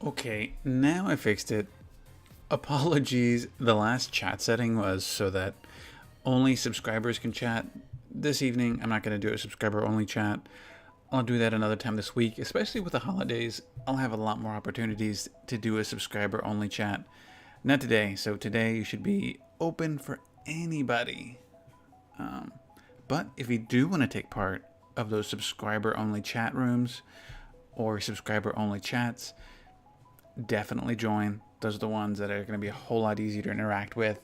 Okay, now I fixed it. Apologies, the last chat setting was so that only subscribers can chat. This evening, I'm not going to do a subscriber only chat. I'll do that another time this week, especially with the holidays. I'll have a lot more opportunities to do a subscriber only chat. Not today, so today you should be open for anybody. But if you do want to take part of those subscriber only chat rooms or subscriber only chats, definitely join. Those are the ones that are going to be a whole lot easier to interact with.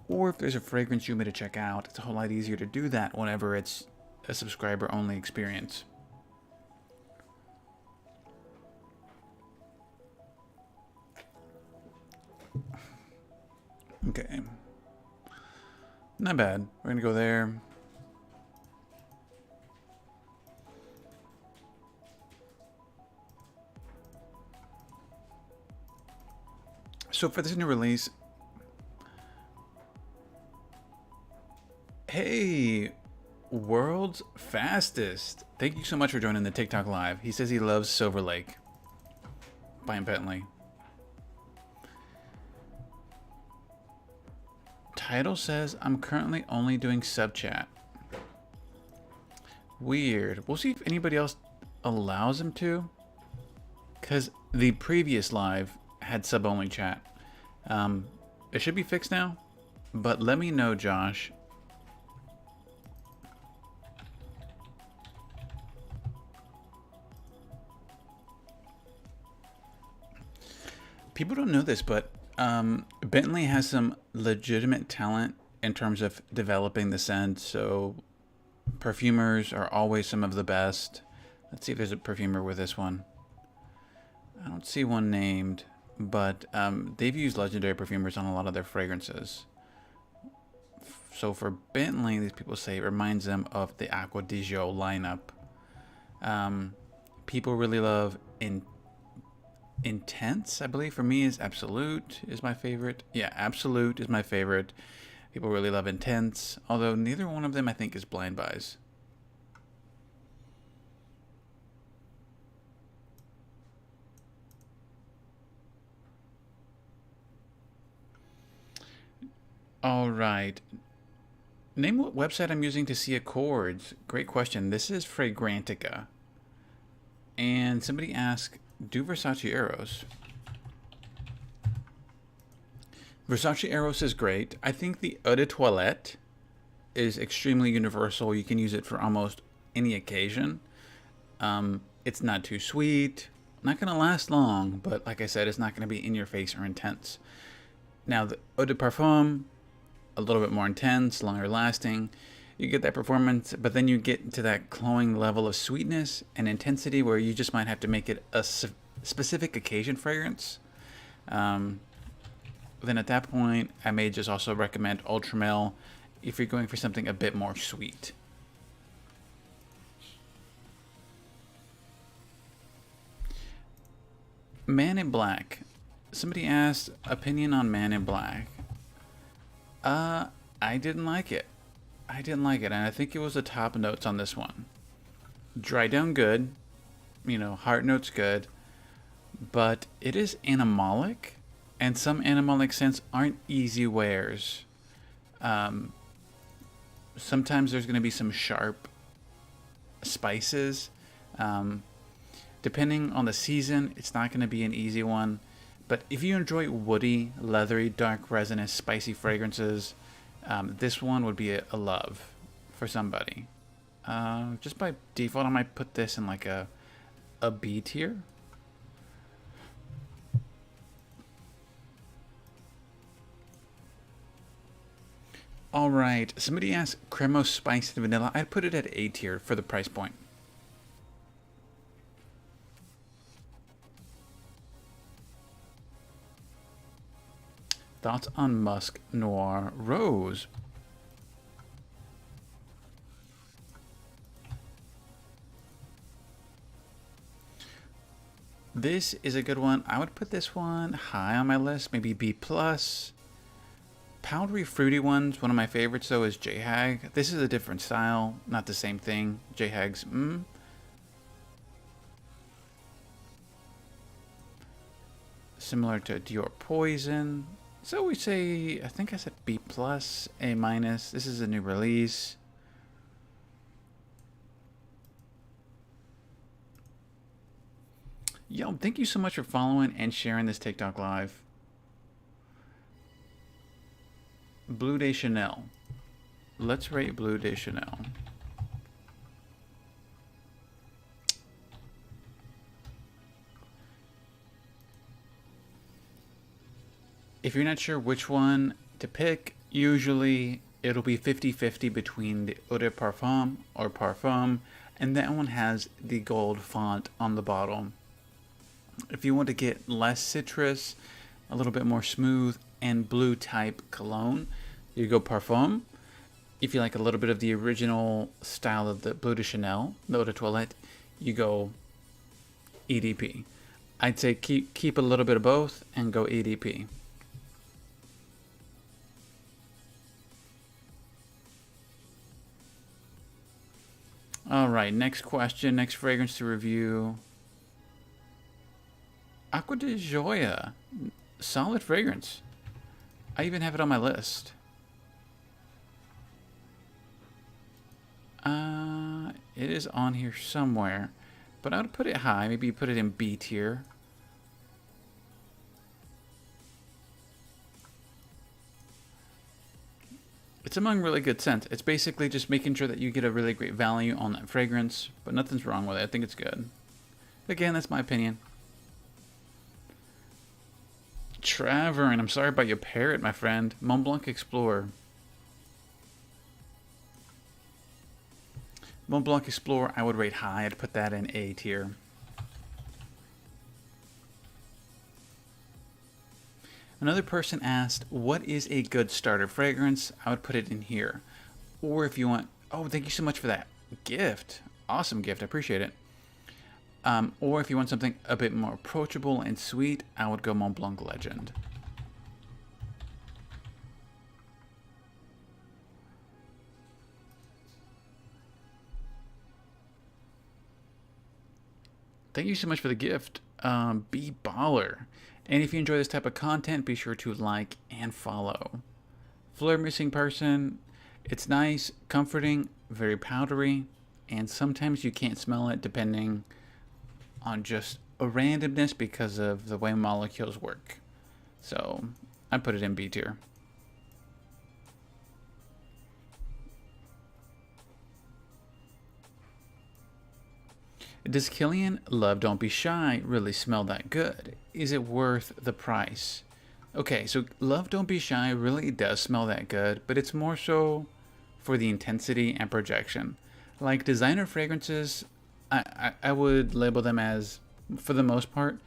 Or if there's a fragrance you want me to check out, it's a whole lot easier to do that whenever it's a subscriber only experience. Okay. Not bad. We're going to go there. So for this new release, hey, world's fastest. Thank you so much for joining the TikTok live. He says he loves Silver Lake by Bentley. Title says I'm currently only doing sub chat. Weird. We'll see if anybody else allows him to. Because the previous live had sub only chat. It should be fixed now. But let me know, Josh. People don't know this, but Bentley has some legitimate talent in terms of developing the scent. So perfumers are always some of the best. Let's see if there's a perfumer with this one. I don't see one named, but they've used legendary perfumers on a lot of their fragrances. So for Bentley, these people say it reminds them of the Acqua di Gio lineup. People really love Intense, I believe. For me, is Absolute is my favorite. Yeah, Absolute is my favorite. People really love Intense, although neither one of them I think is Blind Buys. All right. Name what website I'm using to see Accords. Great question. This is Fragrantica. And somebody asked, do Versace Eros. Versace Eros is great. I think the Eau de Toilette is extremely universal. You can use it for almost any occasion. It's not too sweet. Not going to last long, but like I said, it's not going to be in your face or intense. Now, the Eau de Parfum, a little bit more intense, longer lasting. You get that performance, but then you get to that glowing level of sweetness and intensity where you just might have to make it a specific occasion fragrance. Then at that point, I may just also recommend Ultramel if you're going for something a bit more sweet. Man in Black. Somebody asked opinion on Man in Black. I didn't like it. And I think it was the top notes on this one. Dry down good, heart notes good, but it is animalic, and some animalic scents aren't easy wears. Sometimes there's going to be some sharp spices. Depending on the season, it's not going to be an easy one. But if you enjoy woody, leathery, dark, resinous, spicy fragrances, this one would be a love for somebody. Just by default, I might put this in like a B tier. All right, somebody asked Cremo Spiced Vanilla. I'd put it at A tier for the price point. Thoughts on Musk Noir Rose? This is a good one. I would put this one high on my list, maybe B+. Powdery fruity ones, one of my favorites though is J-Hag. This is a different style, not the same thing. J-Hag's similar to Dior Poison. So we say, I think I said B plus, A minus. This is a new release. Yo, thank you so much for following and sharing this TikTok live. Bleu de Chanel. Let's rate Bleu de Chanel. If you're not sure which one to pick, usually it'll be 50-50 between the Eau de Parfum or Parfum, and that one has the gold font on the bottle. If you want to get less citrus, a little bit more smooth, and blue type cologne, you go Parfum. If you like a little bit of the original style of the Bleu de Chanel, the Eau de Toilette, you go EDP. I'd say keep a little bit of both and go EDP. All right, next question, next fragrance to review. Acqua di Gioia, solid fragrance. I even have it on my list. It is on here somewhere, but I would put it high. Maybe put it in B tier. It's among really good scents. It's basically just making sure that you get a really great value on that fragrance, but nothing's wrong with it. I think it's good. Again, that's my opinion. Trevor, and I'm sorry about your parrot, my friend. Montblanc Explorer. Montblanc Explorer, I would rate high. I'd put that in A tier. Another person asked, what is a good starter fragrance? I would put it in here. Or if you want, oh, thank you so much for that gift. Awesome gift, I appreciate it. Or if you want something a bit more approachable and sweet, I would go Montblanc Legend. Thank you so much for the gift. Be baller. And if you enjoy this type of content, be sure to like and follow. Fleur Missing Person, it's nice, comforting, very powdery, and sometimes you can't smell it depending on just a randomness because of the way molecules work. So I put it in B tier. Does Kilian Love Don't Be Shy really smell that good? Is it worth the price? Okay, so Love Don't Be Shy really does smell that good, but it's more so for the intensity and projection. Like designer fragrances, I would label them as, for the most part,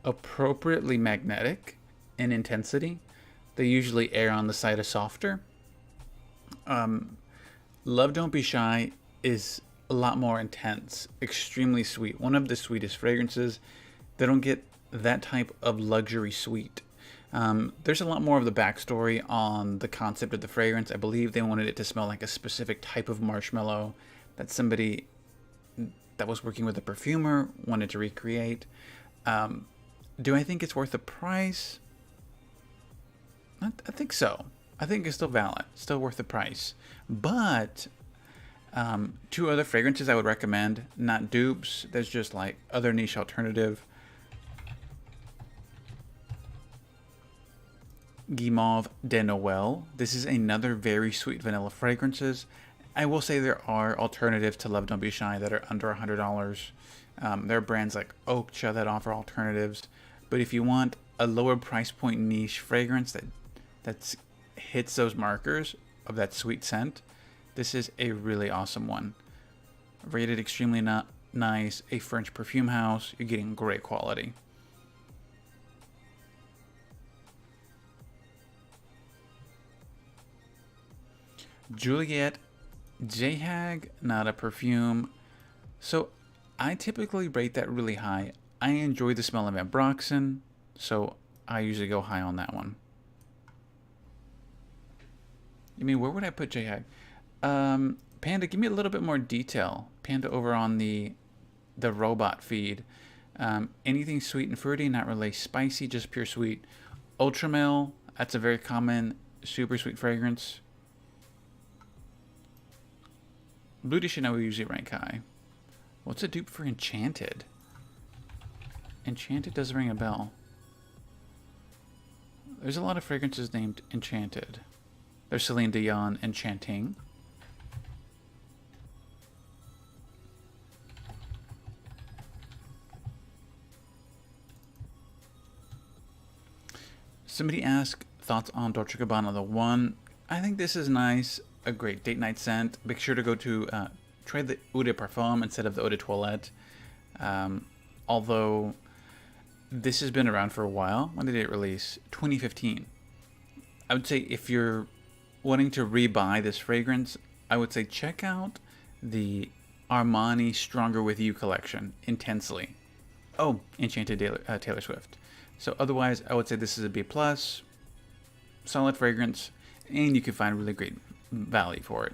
appropriately magnetic in intensity. They usually err on the side of softer. Love Don't Be Shy is a lot more intense, extremely sweet. One of the sweetest fragrances. They don't get that type of luxury sweet. There's a lot more of the backstory on the concept of the fragrance. I believe they wanted it to smell like a specific type of marshmallow that somebody that was working with a perfumer wanted to recreate. Do I think it's worth the price? I think so. I think it's still valid, still worth the price. But two other fragrances I would recommend, not dupes. There's just like other niche alternative. Guimauve de Noël. This is another very sweet vanilla fragrances. I will say there are alternatives to Love Don't Be Shy that are under $100. There are brands like Okja that offer alternatives. But if you want a lower price point niche fragrance that hits those markers of that sweet scent, this is a really awesome one. Rated extremely nice, a French perfume house. You're getting great quality. Juliette Jehag, not a perfume. So I typically rate that really high. I enjoy the smell of Ambroxan, so I usually go high on that one. I mean, where would I put Jehag? Panda, give me a little bit more detail. Panda over on the robot feed. Anything sweet and fruity, not really spicy, just pure sweet. Ultramel, that's a very common super sweet fragrance. Bleu de Chanel we usually rank high. What's a dupe for Enchanted? Enchanted doesn't ring a bell. There's a lot of fragrances named Enchanted. There's Celine Dion Enchanting. Somebody asked thoughts on Dolce & Gabbana The One. I think this is nice. A great date night scent. Make sure to go to try the Eau de Parfum instead of the Eau de Toilette. Although this has been around for a while. When did it release? 2015. I would say if you're wanting to rebuy this fragrance, I would say check out the Armani Stronger With You collection, Intensely. Oh, Enchanted Taylor Swift. So otherwise, I would say this is a B+, solid fragrance, and you can find really great value for it.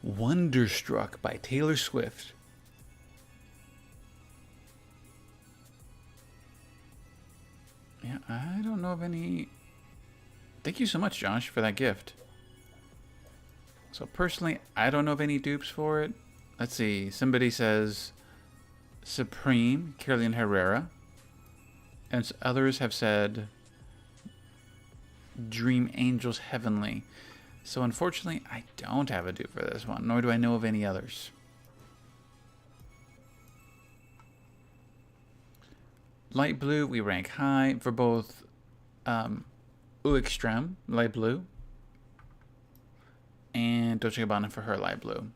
Wonderstruck by Taylor Swift. Yeah, I don't know of any. Thank you so much, Josh, for that gift. So personally, I don't know of any dupes for it. Let's see. Somebody says Supreme, Carolina Herrera. And others have said Dream Angels Heavenly. So unfortunately, I don't have a dupe for this one, nor do I know of any others. Light blue, we rank high for both Eau Extreme, light blue, and Dolce & Gabbana for her light blue.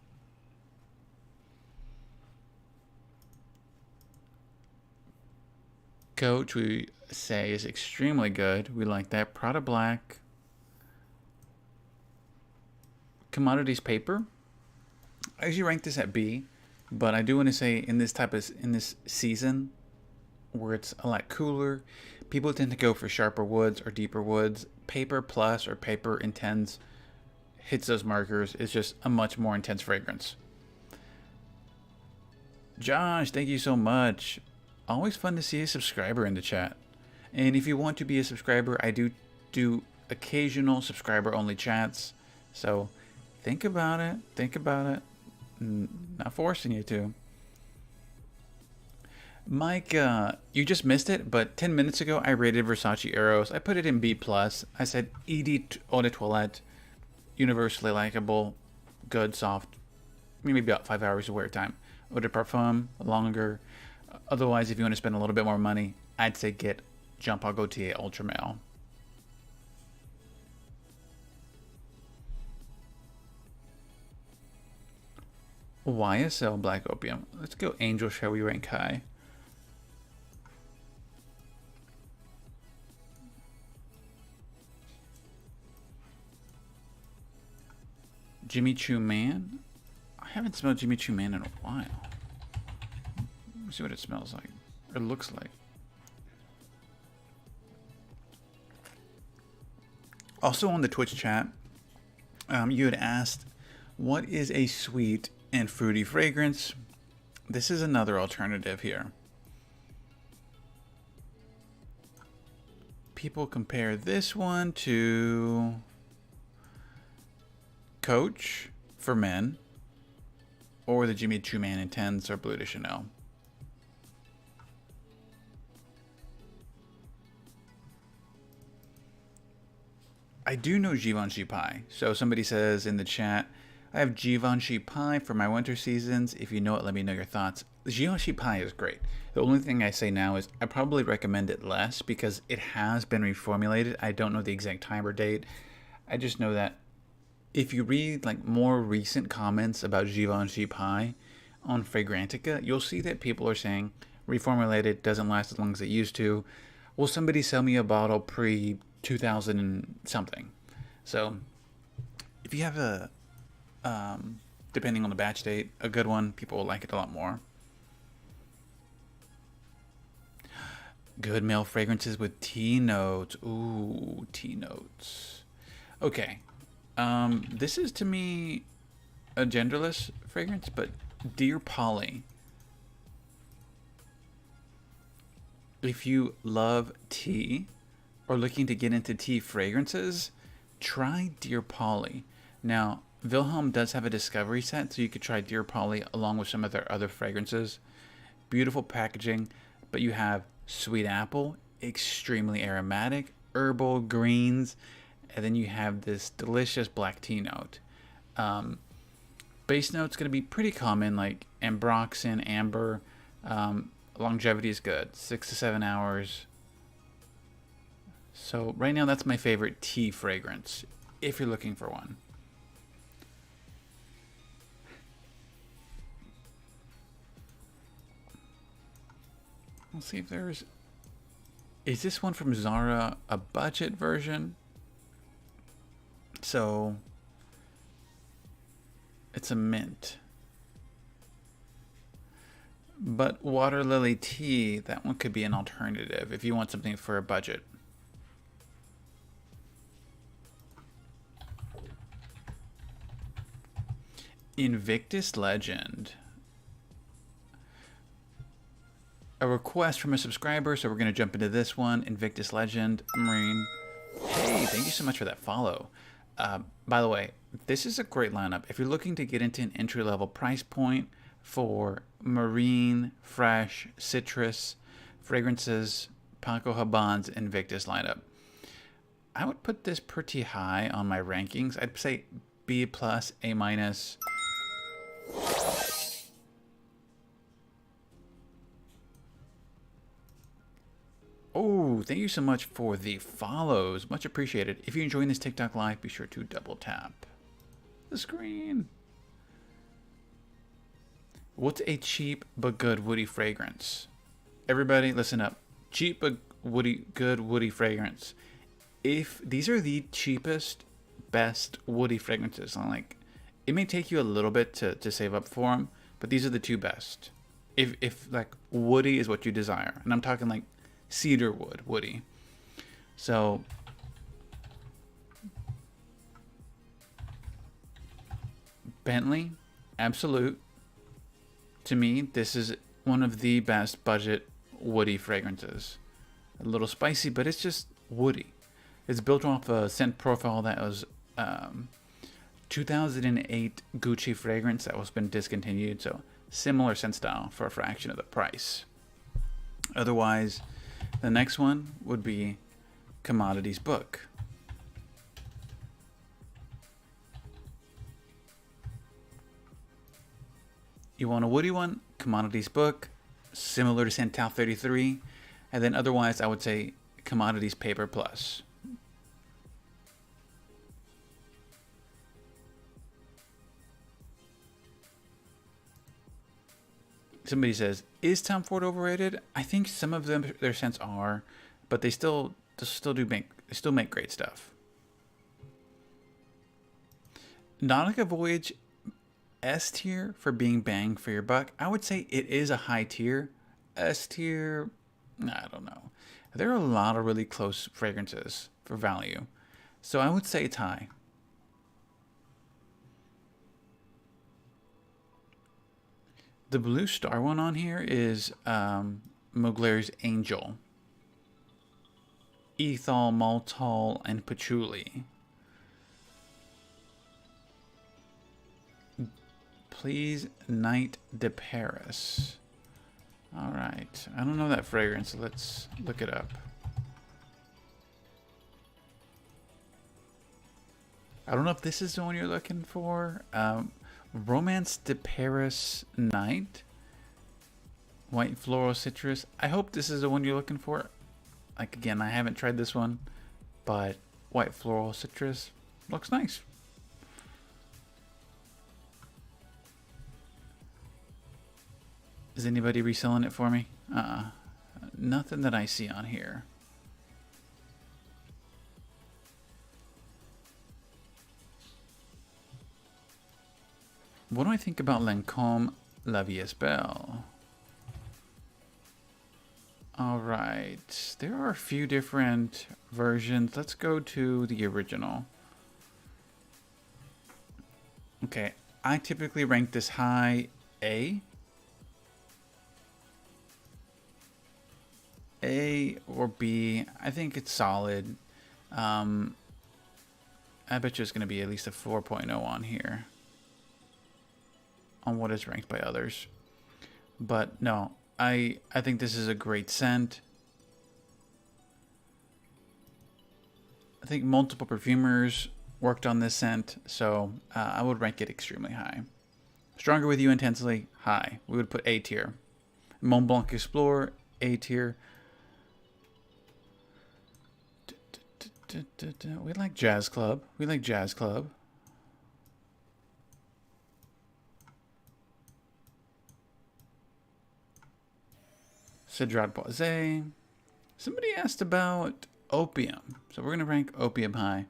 Coach, we say, is extremely good. We like that. Prada Black. Commodities Paper. I usually rank this at B, but I do want to say in this season where it's a lot cooler, people tend to go for sharper woods or deeper woods. Paper Plus or Paper Intense hits those markers. It's just a much more intense fragrance. Josh, thank you so much. Always fun to see a subscriber in the chat. And if you want to be a subscriber, I do occasional subscriber only chats. So think about it. Think about it. Not forcing you to. Mike, you just missed it, but 10 minutes ago I rated Versace Eros. I put it in B+. I said ED Eau de Toilette, universally likable, good, soft, maybe about 5 hours of wear time. Eau de Parfum, longer. Otherwise, if you want to spend a little bit more money, I'd say get Jean Paul Gaultier Ultra Male. YSL Black Opium. Let's go Angel, shall we rank high? Jimmy Choo Man. I haven't smelled Jimmy Choo Man in a while. Let me see what it smells like. Or looks like. Also on the Twitch chat, you had asked, what is a sweet and fruity fragrance? This is another alternative here. People compare this one to Coach for men, or the Jimmy Choo Man Intense or Bleu de Chanel. I do know Givenchy Pie. So somebody says in the chat, I have Givenchy Pie for my winter seasons. If you know it, let me know your thoughts. Givenchy Pie is great. The only thing I say now is I probably recommend it less because it has been reformulated. I don't know the exact time or date. I just know that if you read like more recent comments about Givenchy Pie on Fragrantica, you'll see that people are saying reformulated, doesn't last as long as it used to. Will somebody sell me a bottle pre 2000 and something? So if you have a depending on the batch date, a good one, people will like it a lot more. Good male fragrances with tea notes. Ooh, tea notes. Okay. This is to me a genderless fragrance, but Dear Polly. If you love tea or looking to get into tea fragrances, try Dear Polly. Now, Wilhelm does have a discovery set, so you could try Dear Polly along with some of their other fragrances. Beautiful packaging, but you have sweet apple, extremely aromatic, herbal greens, and then you have this delicious black tea note. Base note's going to be pretty common, like ambroxan, amber. Longevity is good, 6 to 7 hours. So right now that's my favorite tea fragrance, if you're looking for one. Let's see if there's... Is this one from Zara a budget version? So it's a mint. But water lily tea, that one could be an alternative if you want something for a budget. Invictus Legend. A request from a subscriber, so we're going to jump into this one. Invictus Legend, Marine. Hey, thank you so much for that follow. By the way, this is a great lineup. If you're looking to get into an entry-level price point for marine, fresh, citrus, fragrances, Paco Rabanne's Invictus lineup, I would put this pretty high on my rankings. I'd say B+, A-. Oh, thank you so much for the follows. Much appreciated. If you're enjoying this TikTok live, be sure to double tap the screen. What's a cheap but good woody fragrance? Everybody, listen up. Cheap but good woody fragrance. If these are the cheapest, best woody fragrances, like it may take you a little bit to save up for them, but these are the two best. If like woody is what you desire, and I'm talking like cedar wood, woody. So Bentley, Absolute. To me, this is one of the best budget woody fragrances. A little spicy, but it's just woody. It's built off a scent profile that was 2008 Gucci fragrance that was been discontinued. So similar scent style for a fraction of the price. Otherwise, the next one would be Commodities Book. You want a woody one? Commodities Book, similar to Santal 33. And then otherwise, I would say Commodities Paper Plus. Somebody says, is Tom Ford overrated? I think some of them, their scents are, but they still make great stuff. Nautica Voyage S tier for being bang for your buck. I would say it is a high tier. S tier, I don't know. There are a lot of really close fragrances for value. So I would say it's high. The blue star one on here is Mugler's Angel. Ethol, maltol, and patchouli. Please, Night de Paris. All right. I don't know that fragrance. Let's look it up. I don't know if this is the one you're looking for. Romance de Paris Night. White floral citrus. I hope this is the one you're looking for. Like, again, I haven't tried this one, but white floral citrus looks nice. Is anybody reselling it for me? Nothing that I see on here. What do I think about Lancôme La Vie est Belle? Alright, there are a few different versions. Let's go to the original. Okay, I typically rank this high A. A or B. I think it's solid. I bet you it's going to be at least a 4.0 on here. On what is ranked by others. But no, I think this is a great scent. I think multiple perfumers worked on this scent, so I would rank it extremely high. Stronger with You intensely, high. We would put A tier. Mont Blanc Explorer, A tier. We like Jazz Club. We like Jazz Club. Cedrat Boisé. Somebody asked about Opium, so we're going to rank Opium high.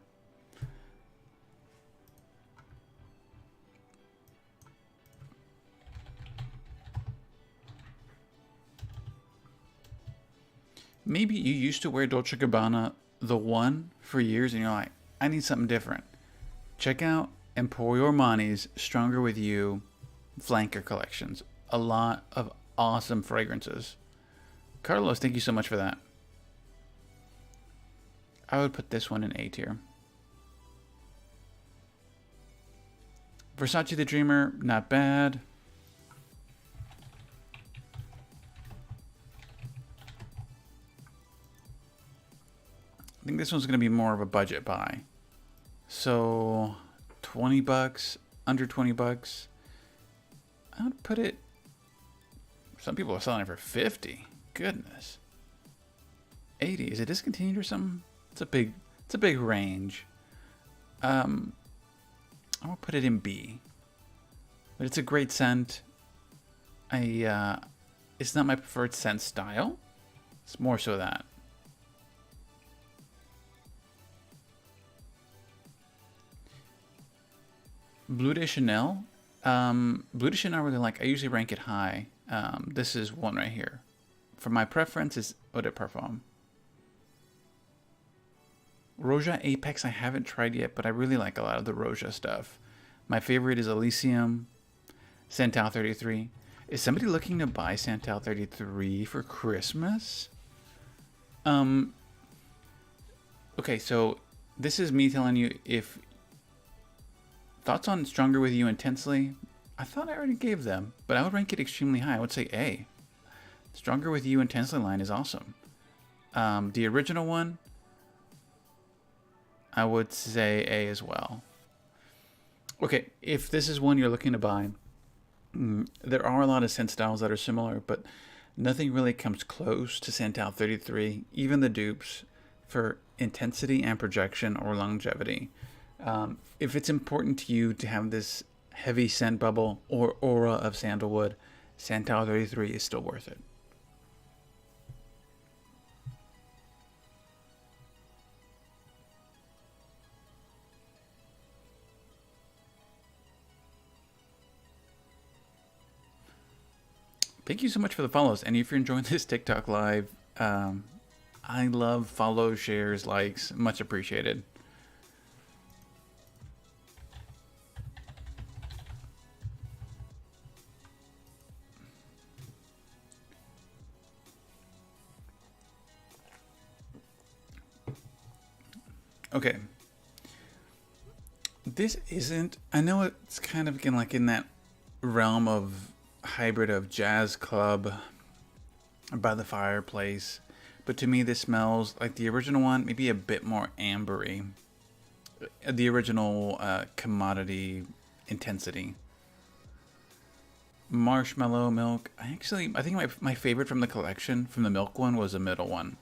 Maybe you used to wear Dolce & Gabbana the one for years and you're like, I need something different. Check out Emporio Armani's Stronger With You flanker collections. A lot of awesome fragrances. Carlos, thank you so much for that. I would put this one in A tier. Versace the Dreamer, not bad. I think this one's going to be more of a budget buy. So, 20 bucks, under 20 bucks. I would put it... Some people are selling it for 50. Goodness. 80. Is it discontinued or something? It's a big range. I will put it in B. But it's a great scent. It's not my preferred scent style. It's more so that. Bleu de Chanel. Bleu de Chanel I really like. I usually rank it high. This is one right here. For my preference is Eau de Parfum. Roja Apex I haven't tried yet, but I really like a lot of the Roja stuff. My favorite is Elysium, Santal 33. Is somebody looking to buy Santal 33 for Christmas? Okay, so this is me telling you if... Thoughts on Stronger With You intensely? I thought I already gave them, but I would rank it extremely high. I would say A. Stronger With You intensely line is awesome. The original one, I would say A as well. Okay, if this is one you're looking to buy, there are a lot of scent styles that are similar, but nothing really comes close to Santal 33, even the dupes, for intensity and projection or longevity. If it's important to you to have this heavy scent bubble or aura of sandalwood, Santal 33 is still worth it. Thank you so much for the follows. And if you're enjoying this TikTok live, I love follows, shares, likes, much appreciated. Okay. This isn't, I know it's kind of again like in that realm of hybrid of Jazz Club by the Fireplace, but to me this smells like the original one, maybe a bit more ambery. The original commodity intensity. Marshmallow milk. I think my favorite from the collection, from the milk one, was the middle one.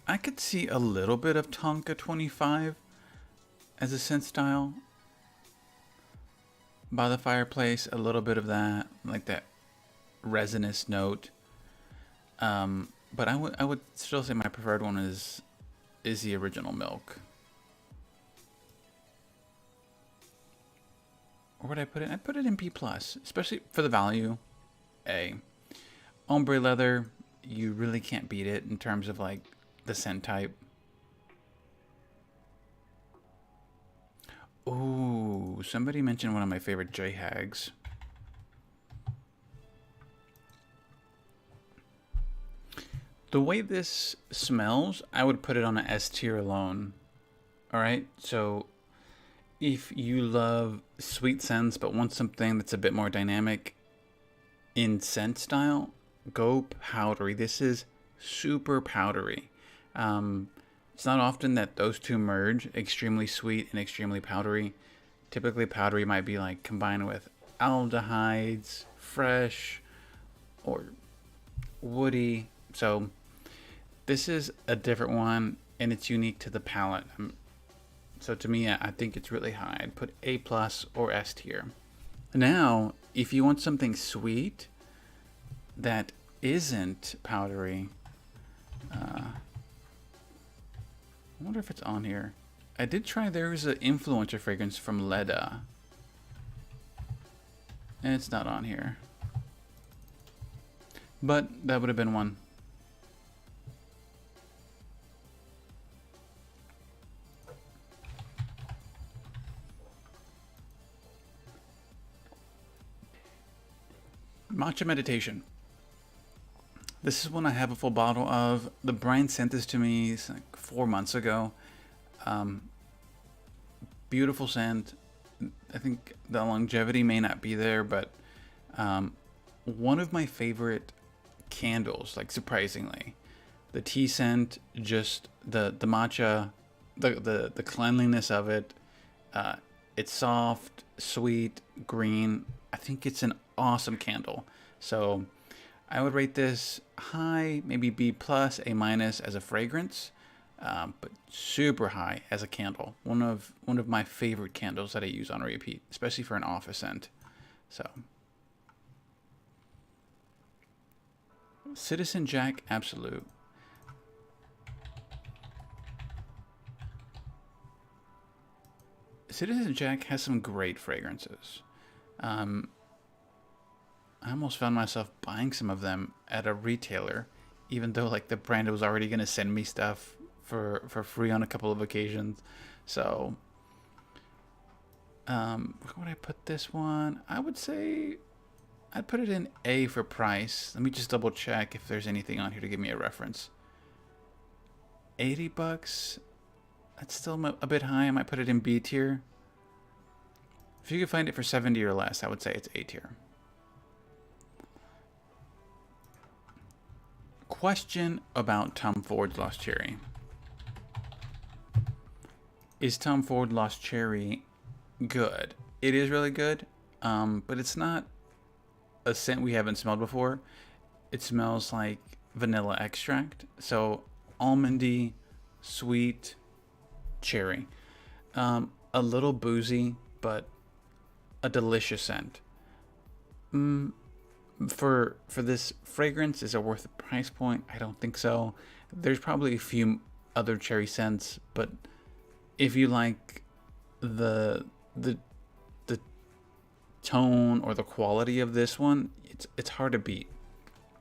I could see a little bit of Tonka 25 as a scent style. By the Fireplace, a little bit of that, like that resinous note. But I would still say my preferred one is the original milk. Where would I put it? I'd put it in B+, especially for the value. A. Ombre leather. you really can't beat it in terms of like the scent type. Ooh, somebody mentioned one of my favorite JHags. The way this smells, I would put it on an S tier alone. All right, so if you love sweet scents but want something that's a bit more dynamic in scent style, go powdery. This is super powdery. It's not often that those two merge, extremely sweet and extremely powdery. Typically, powdery might be like combined with aldehydes, fresh, or woody. So this is a different one, and it's unique to the palette. So to me, I think it's really high. I'd put A plus or S tier. Now, if you want something sweet that isn't powdery, I wonder if it's on here. I did try, there's an influencer fragrance from Leda, and it's not on here. But that would have been one. Matcha Meditation. This is one I have a full bottle of. The brand sent this to me like 4 months ago. Beautiful scent. I think the longevity may not be there, but one of my favorite candles, like surprisingly. The tea scent, just the matcha, the cleanliness of it. It's soft, sweet, green. I think it's an awesome candle. So I would rate this high, maybe B plus, A minus as a fragrance, but super high as a candle. One of my favorite candles that I use on repeat, especially for an office scent. So Citizen Jack Absolute. Citizen Jack has some great fragrances. I almost found myself buying some of them at a retailer, even though like the brand was already gonna send me stuff for free on a couple of occasions. So, where would I put this one? I would say I'd put it in A for price. Let me just double check if there's anything on here to give me a reference. $80. That's still a bit high. I might put it in B tier. If you could find it for 70 or less, I would say it's A tier. Question about Tom Ford's Lost Cherry. Is Tom Ford Lost Cherry good? It is really good, but it's not a scent we haven't smelled before. It smells like vanilla extract, so almondy, sweet, cherry. A little boozy, but a delicious scent. For this fragrance, is it worth the price point? I don't think so. There's probably a few other cherry scents, but if you like the tone or the quality of this one, it's hard to beat.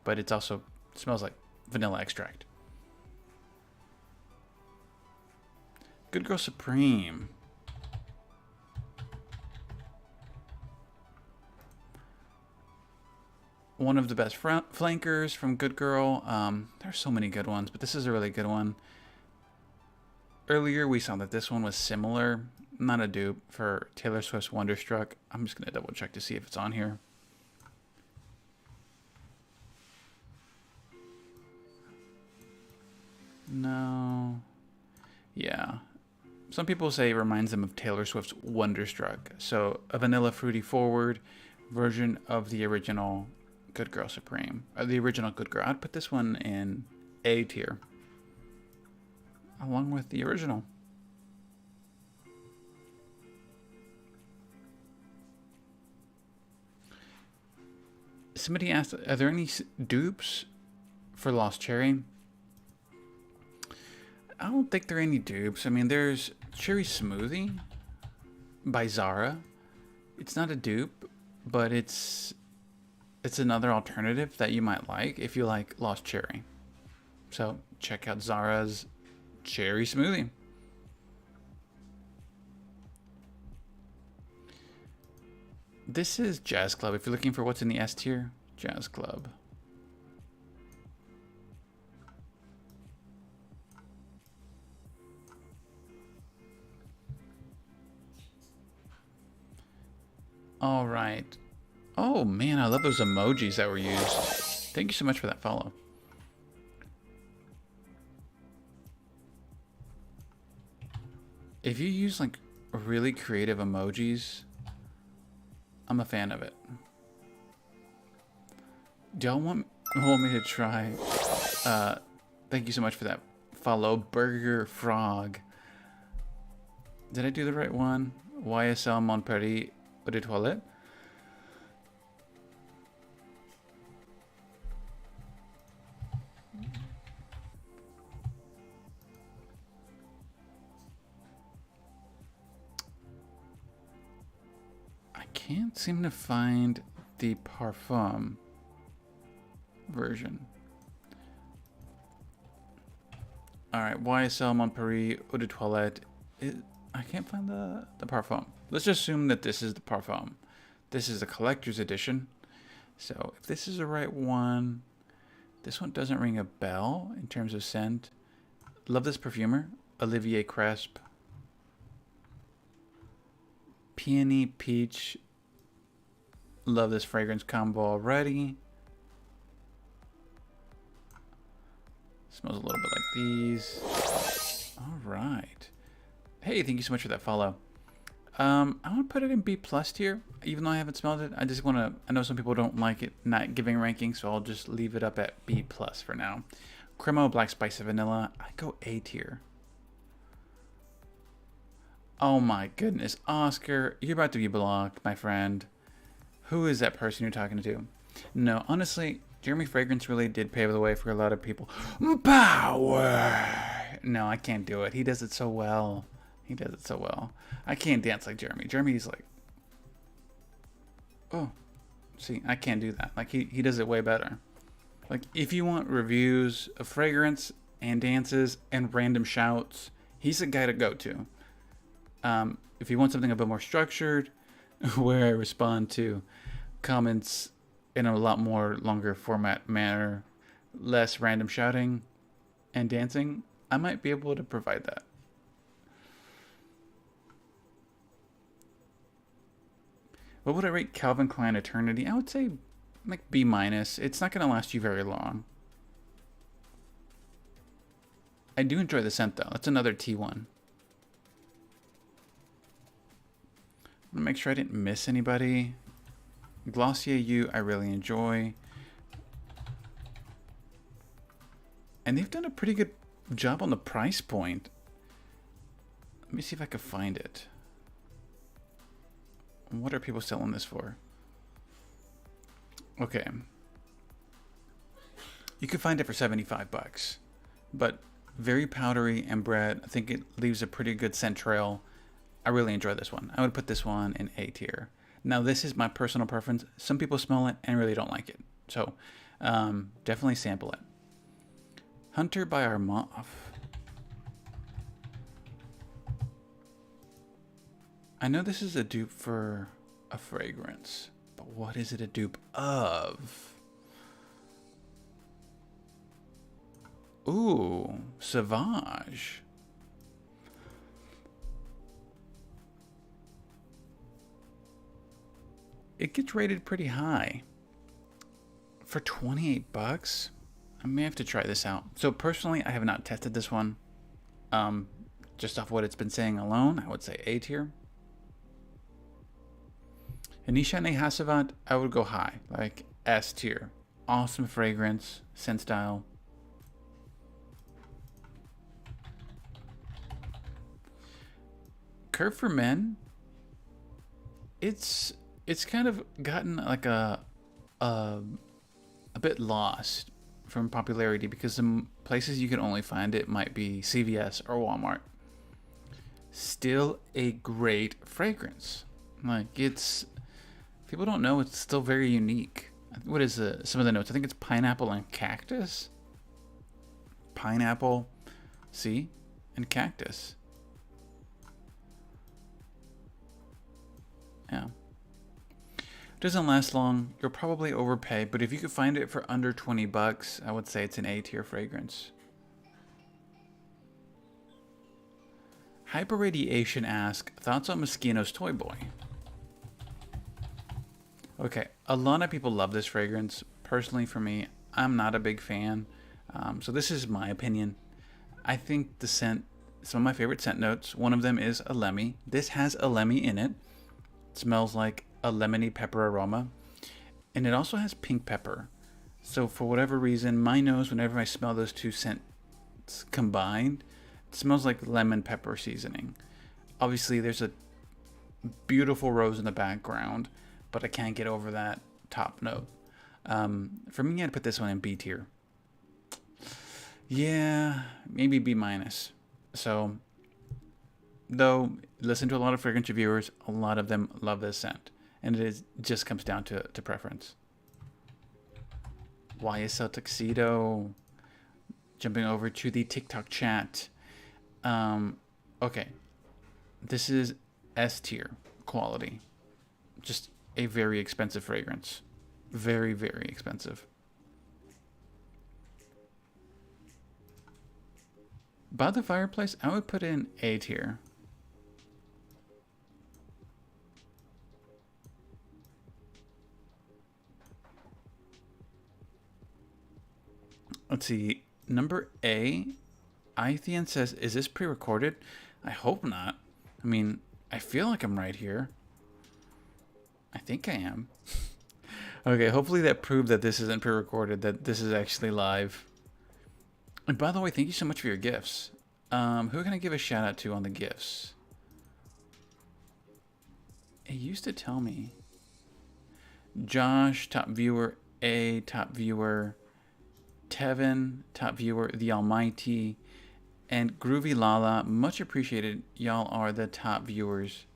But it also smells like vanilla extract. Good Girl Supreme. One of the best flankers from Good Girl. There's so many good ones, but this is a really good one. Earlier we saw that this one was similar, not a dupe, for Taylor Swift's Wonderstruck. I'm just gonna double check to see if it's on here. No. Yeah. Some people say it reminds them of Taylor Swift's Wonderstruck. So a vanilla fruity forward version of the original Good Girl Supreme. The original Good Girl. I'd put this one in A tier, along with the original. Somebody asked, are there any dupes for Lost Cherry? I don't think there are any dupes. I mean, there's Cherry Smoothie by Zara. It's not a dupe, but it's it's another alternative that you might like if you like Lost Cherry. So check out Zara's cherry smoothie. This is Jazz Club. If you're looking for what's in the S tier, Jazz Club. All right. Oh man, I love those emojis that were used. Thank you so much for that follow. If you use like really creative emojis, I'm a fan of it. Do y'all want me to try? Thank you so much for that follow, Burger Frog. Did I do the right one? YSL Montpellier Eau de Toilette. I can't seem to find the Parfum version. Alright, YSL Montpellier Eau de Toilette. I can't find the Parfum. Let's just assume that this is the Parfum. This is the collector's edition. So if this is the right one, this one doesn't ring a bell in terms of scent. Love this perfumer, Olivier Cresp. Peony Peach. Love this fragrance combo already. Smells a little bit like these. All right. Hey, thank you so much for that follow. I want to put it in B+ tier, even though I haven't smelled it. I just want to, I know some people don't like it not giving rankings, so I'll just leave it up at B+ for now. Cremo Black Spice Vanilla, I go A tier. Oh my goodness, Oscar, you're about to be blocked, my friend. Who is that person you're talking to? No, honestly, Jeremy Fragrance really did pave the way for a lot of people. Power! No, I can't do it. He does it so well. He does it so well. I can't dance like Jeremy. Jeremy's like, oh, see, I can't do that. Like, he does it way better. Like, if you want reviews of fragrance and dances and random shouts, he's the guy to go to. If you want something a bit more structured, where I respond to comments in a lot more longer format manner, less random shouting and dancing, I might be able to provide that. What would I rate Calvin Klein Eternity? I would say like B-. It's not going to last you very long. I do enjoy the scent though. That's another T1. I'm gonna make sure I didn't miss anybody. Glossier U I really enjoy. And they've done a pretty good job on the price point. Let me see if I can find it. What are people selling this for? Okay. You could find it for 75 bucks. But very powdery and bread. I think it leaves a pretty good scent trail. I really enjoy this one. I would put this one in A tier. Now, this is my personal preference. Some people smell it and really don't like it. So, definitely sample it. Hunter by Armaf. I know this is a dupe for a fragrance, but what is it a dupe of? Ooh, Sauvage. It gets rated pretty high. For 28 bucks, I may have to try this out. So personally, I have not tested this one. Just off what it's been saying alone, I would say A tier. Anisha Hasavat, I would go high, like S tier. Awesome fragrance, scent style. Curve for Men, it's kind of gotten like a bit lost from popularity because some places you can only find it might be CVS or Walmart. Still a great fragrance. Like, it's, people don't know, it's still very unique. What is some of the notes? I think it's pineapple and cactus. Pineapple, see, and cactus. Yeah. Doesn't last long. You'll probably overpay, but if you could find it for under 20 bucks, I would say it's an A tier fragrance. Hyperradiation asks, thoughts on Moschino's Toy Boy? Okay, a lot of people love this fragrance. Personally, for me, I'm not a big fan. So this is my opinion. I think the scent, some of my favorite scent notes, one of them is a lemmy. This has a lemmy in it. It smells like a lemony pepper aroma. And it also has pink pepper. So for whatever reason, my nose, whenever I smell those two scents combined, it smells like lemon pepper seasoning. Obviously, there's a beautiful rose in the background, but I can't get over that top note. For me, I'd put this one in B tier. Yeah, maybe B minus. So, though, listen to a lot of fragrance reviewers, a lot of them love this scent. And it just comes down to preference. YSL Tuxedo. Jumping over to the TikTok chat. Okay. This is S tier quality. Just a very expensive fragrance. Very, very expensive. By the Fireplace, I would put in A tier. Let's see. Number A, Ithian says, is this pre-recorded? I hope not. I mean, I feel like I'm right here. I think I am. Okay, hopefully that proved that this isn't pre-recorded, that this is actually live. And by the way, thank you so much for your gifts. Who can I give a shout out to on the gifts? It used to tell me. Josh, top viewer. A, top viewer. Tevin, top viewer. The Almighty. And Groovy Lala, much appreciated. Y'all are the top viewers.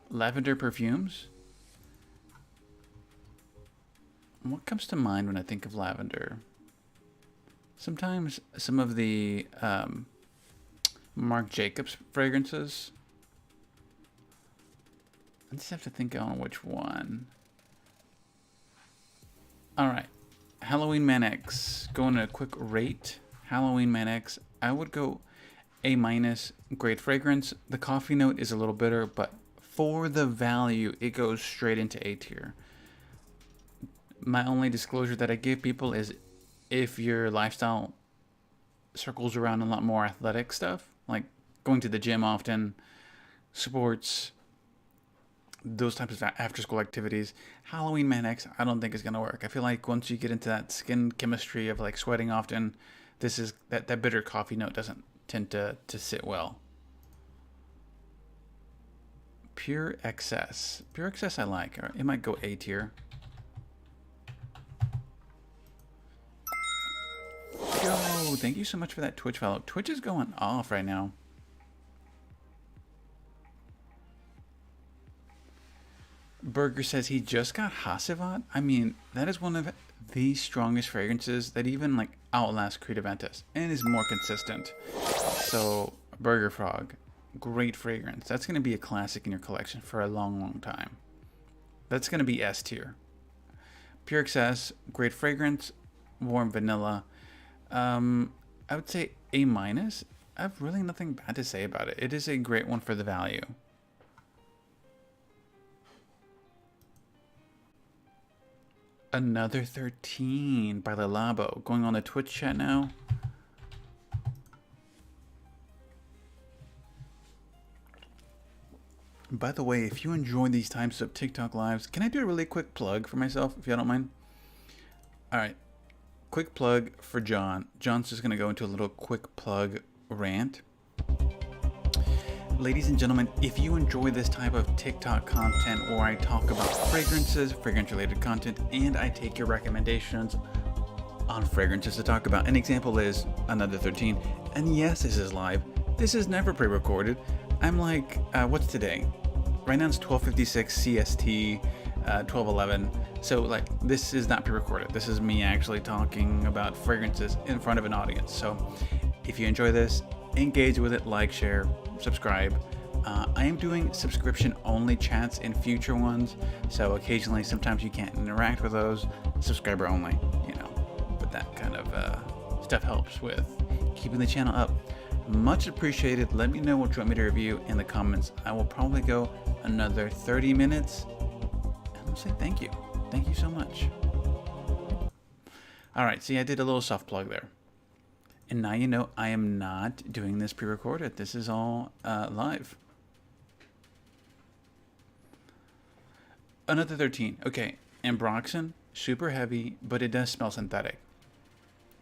Lavender perfumes. What comes to mind when I think of lavender? Sometimes some of the Marc Jacobs fragrances. I just have to think on which one. All right. Halloween Man X. Going to a quick rate. Halloween Man X. I would go A minus. Great fragrance. The coffee note is a little bitter, but for the value, it goes straight into A tier. My only disclosure that I give people is if your lifestyle circles around a lot more athletic stuff, like going to the gym often, sports, those types of after-school activities, Halloween Man X, I don't think is going to work. I feel like once you get into that skin chemistry of like sweating often, this is that bitter coffee note doesn't tend to sit well. Pure Excess. Pure Excess I like. It might go A tier. Yo, thank you so much for that Twitch follow. Twitch is going off right now. Burger says he just got Hasselblad. I mean, that is one of the strongest fragrances that even like outlasts Creed Aventus and is more consistent. So, Burger Frog, great fragrance. That's going to be a classic in your collection for a long, long time. That's going to be S tier. Pure Excess, great fragrance, warm vanilla. I would say A minus. I have really nothing bad to say about it. It is a great one for the value. Another 13 by Le Labo. Going on the Twitch chat now. By the way, if you enjoy these types of TikTok lives, can I do a really quick plug for myself, if you don't mind? All right. Quick plug for John. John's just going to go into a little quick plug rant. Ladies and gentlemen, if you enjoy this type of TikTok content where I talk about fragrances, fragrance-related content, and I take your recommendations on fragrances to talk about. An example is Another 13. And yes, this is live. This is never pre-recorded. I'm like, what's today? right now it's 12:56 CST, 12:11. So like this is not pre-recorded. This is me actually talking about fragrances in front of an audience. So if you enjoy this, engage with it, like, share, subscribe. I am doing subscription-only chats in future ones, so occasionally, sometimes you can't interact with those. Subscriber only, you know. But that kind of stuff helps with keeping the channel up. Much appreciated. Let me know what you want me to review in the comments. I will probably go another 30 minutes, and I'll say thank you. Thank you so much. All right, see, I did a little soft plug there. And now you know I am not doing this pre-recorded. This is all live. Another 13. Okay, Ambroxan, super heavy, but it does smell synthetic.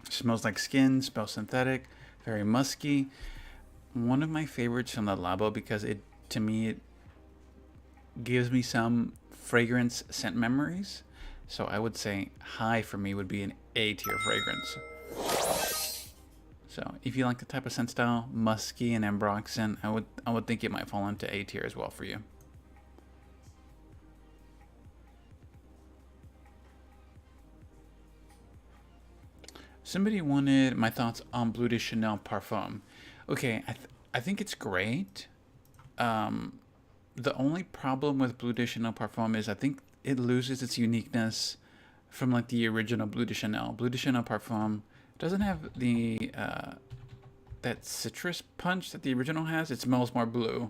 Smells like skin, smells synthetic, very musky. One of my favorites from the Labo because to me, it gives me some fragrance scent memories. So I would say high for me would be an A tier fragrance. So if you like the type of scent style, musky and Ambroxan, I would think it might fall into A tier as well for you. Somebody wanted my thoughts on Bleu de Chanel Parfum. Okay, I think it's great. The only problem with Bleu de Chanel Parfum is I think it loses its uniqueness from like the original Bleu de Chanel. Bleu de Chanel Parfum doesn't have the that citrus punch that the original has. It smells more blue.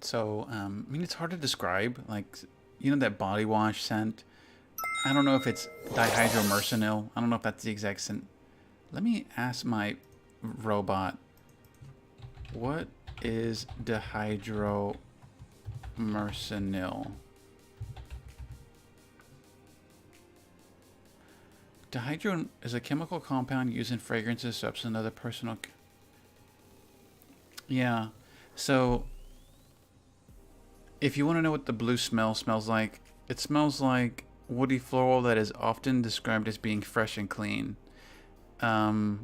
So, I mean, it's hard to describe. Like, you know that body wash scent? I don't know if it's dihydromercenil. I don't know if that's the exact scent. Let me ask my robot. What is dihydromercenil? Dihydro is a chemical compound used in fragrances, soaps, and other personal... Yeah, so... If you want to know what the blue smell smells like, it smells like woody floral that is often described as being fresh and clean. Yeah.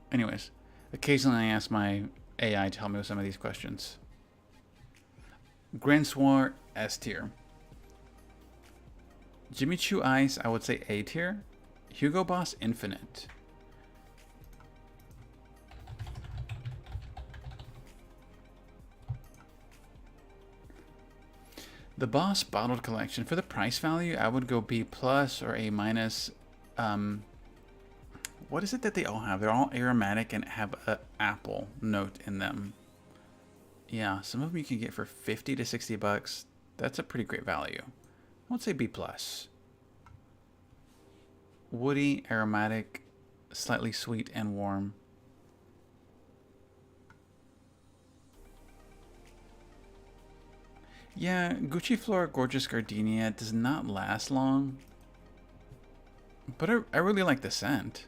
Anyways, occasionally I ask my AI to help me with some of these questions. Grand Soir, S tier. Jimmy Choo Ice, I would say A tier. Hugo Boss Infinite. The Boss Bottled Collection, for the price value, I would go B+ or A-. What is it that they all have? They're all aromatic and have an apple note in them. Yeah, some of them you can get for 50 to 60 bucks. That's a pretty great value. I would say B+. Woody, aromatic, slightly sweet and warm. Yeah, Gucci Flora Gorgeous Gardenia does not last long, but I really like the scent.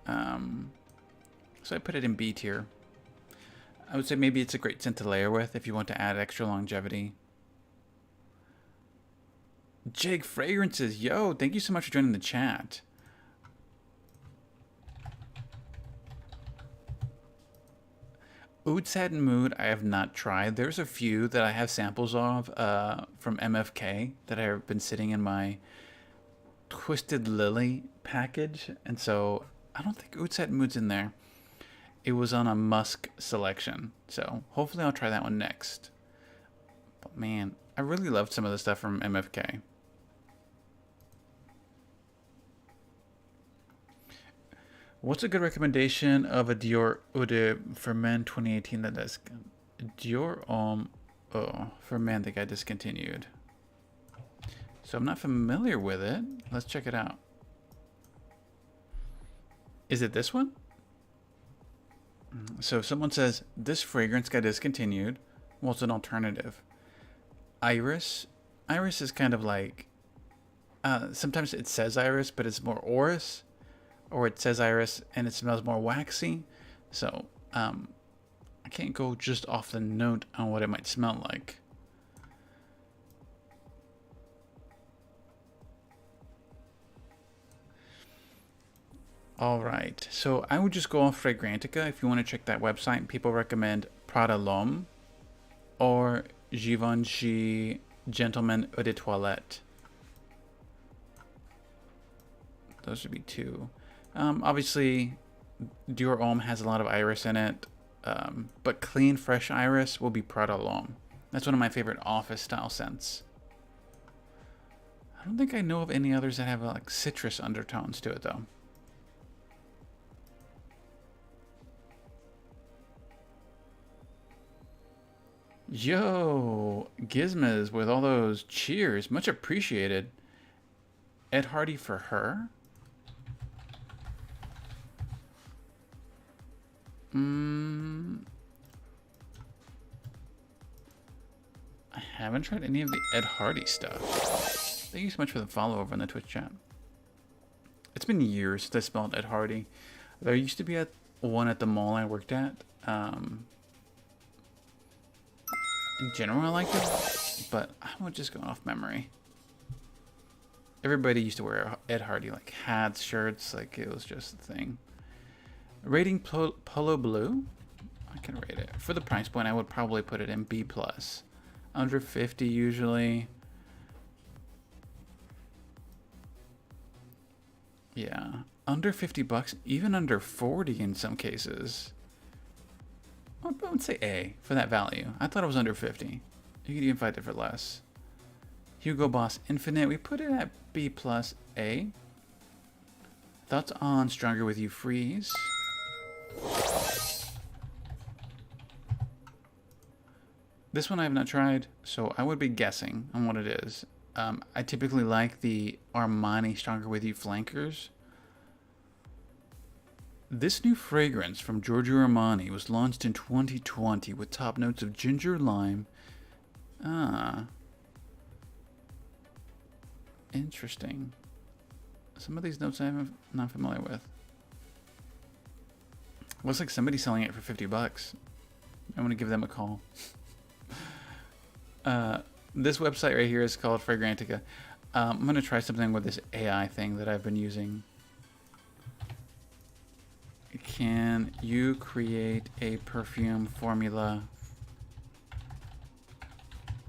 So I put it in B tier. I would say maybe it's a great scent to layer with if you want to add extra longevity. Jig Fragrances, yo, thank you so much for joining the chat. Oud Satin Mood, I have not tried. There's a few that I have samples of from MFK that have been sitting in my Twisted Lily package. And so I don't think Oud Satin Mood's in there. It was on a Musk selection. So hopefully I'll try that one next. But man, I really loved some of the stuff from MFK. What's a good recommendation of a Dior Eau de for Men 2018 that does Dior for Men that got discontinued? So I'm not familiar with it. Let's check it out. Is it this one? So if someone says this fragrance got discontinued, what's an alternative? Iris. Iris is kind of like sometimes it says Iris, but it's more Orris. Or it says Iris and it smells more waxy. So I can't go just off the note on what it might smell like. All right, so I would just go off Fragrantica. If you want to check that website, people recommend Prada L'Homme or Givenchy Gentleman Eau de Toilette. Those would be two. Obviously, Dior Homme has a lot of iris in it, but clean, fresh iris will be Prada L'Homme. That's one of my favorite office style scents. I don't think I know of any others that have like citrus undertones to it though. Yo, Gizmas with all those cheers. Much appreciated. Ed Hardy for her. I haven't tried any of the Ed Hardy stuff. Thank you so much for the follow over in the Twitch chat. It's been years since I smelled Ed Hardy. There used to be one at the mall I worked at. In general, I liked it, but I'm just going off memory. Everybody used to wear Ed Hardy like hats, shirts, like it was just a thing. Rating Polo Blue, I can rate it. For the price point, I would probably put it in B+. Under 50 usually. Yeah, under 50 bucks, even under 40 in some cases. I would say A for that value. I thought it was under 50. You could even find it for less. Hugo Boss Infinite, we put it at B+, A. Thoughts on Stronger With You Freeze? This one I have not tried, so I would be guessing on what it is. I typically like the Armani Stronger With You Flankers. This new fragrance from Giorgio Armani was launched in 2020 with top notes of ginger, lime. Interesting. Some of these notes I'm not familiar with. Looks like somebody's selling it for 50 bucks. I'm gonna give them a call. This website right here is called Fragrantica. I'm gonna try something with this AI thing that I've been using. Can you create a perfume formula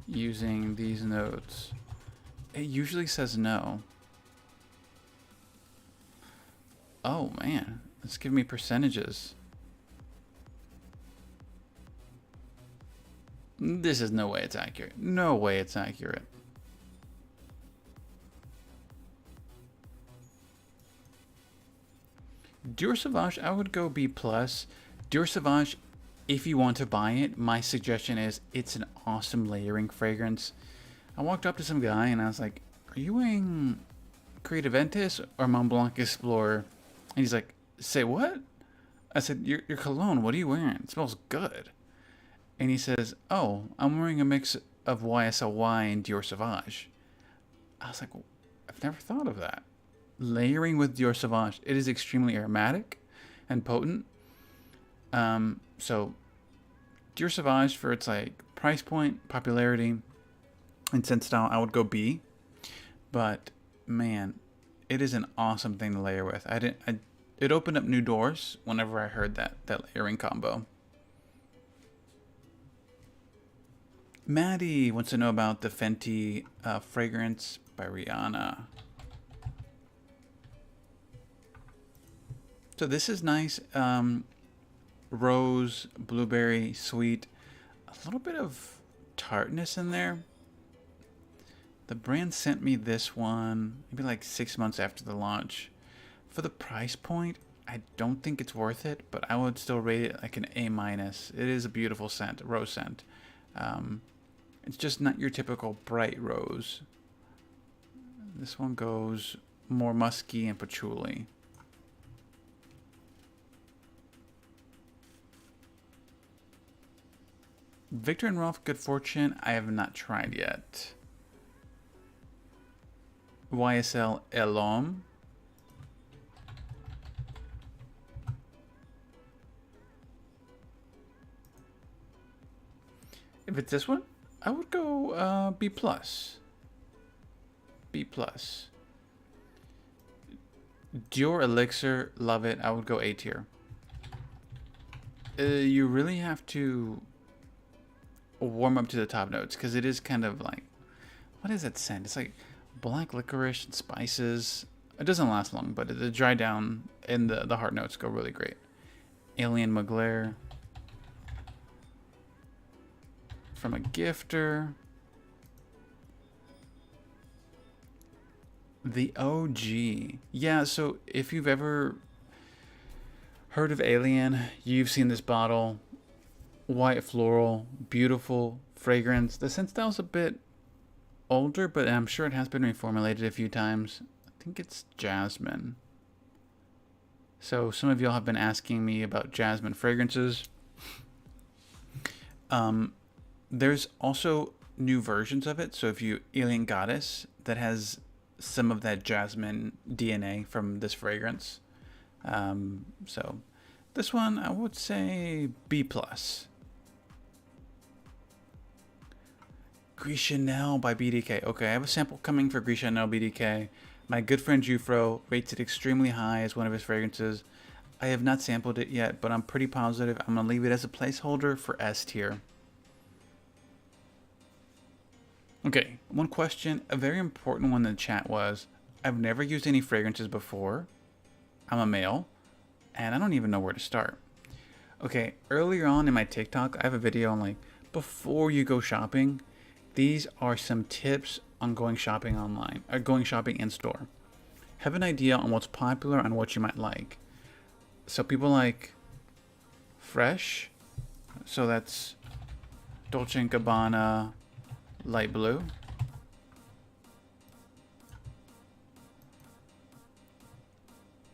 using these notes? It usually says no. Oh man, it's giving me percentages. This is no way it's accurate. No way it's accurate. Dior Sauvage, I would go B+. Dior Sauvage, if you want to buy it, my suggestion is it's an awesome layering fragrance. I walked up to some guy and I was like, are you wearing Creative Ventus or Mont Blanc Explorer? And he's like, say what? I said, your cologne, what are you wearing? It smells good. And he says, oh, I'm wearing a mix of YSL and Dior Sauvage. I was like, well, I've never thought of that. Layering with Dior Sauvage, it is extremely aromatic and potent. So Dior Sauvage, for its like price point, popularity, and scent style, I would go B. But man, it is an awesome thing to layer with. It opened up new doors whenever I heard that layering combo. Maddie wants to know about the Fenty fragrance by Rihanna. So this is nice. Rose, blueberry, sweet. A little bit of tartness in there. The brand sent me this one maybe like 6 months after the launch. For the price point, I don't think it's worth it, but I would still rate it like an A-. It is a beautiful scent, rose scent. It's just not your typical bright rose. This one goes more musky and patchouli. Victor and Rolf Good Fortune, I have not tried yet. YSL L'Homme. If it's this one, I would go B+. B+. Dior Elixir, love it. I would go A tier. You really have to warm up to the top notes because it is kind of like, what is that scent? It's like black licorice and spices. It doesn't last long, but the dry down and the heart notes go really great. Alien Mugler from a gifter. The OG. Yeah, so if you've ever heard of Alien, you've seen this bottle. White floral, beautiful fragrance. The scent style's a bit older, but I'm sure it has been reformulated a few times. I think it's jasmine. So some of y'all have been asking me about jasmine fragrances. There's also new versions of it. So if you Alien Goddess, that has some of that jasmine DNA from this fragrance. So this one I would say B plus. Gris Chanel by BDK. Okay, I have a sample coming for Gris Chanel BDK. My good friend Jufro rates it extremely high as one of his fragrances. I have not sampled it yet, but I'm pretty positive I'm going to leave it as a placeholder for S tier. Okay, one question, a very important one in the chat was, I've never used any fragrances before. I'm a male, and I don't even know where to start. Okay, earlier on in my TikTok, I have a video on like, before you go shopping, these are some tips on going shopping online, or going shopping in store. Have an idea on what's popular and what you might like. So people like Fresh, so that's Dolce & Gabbana light blue.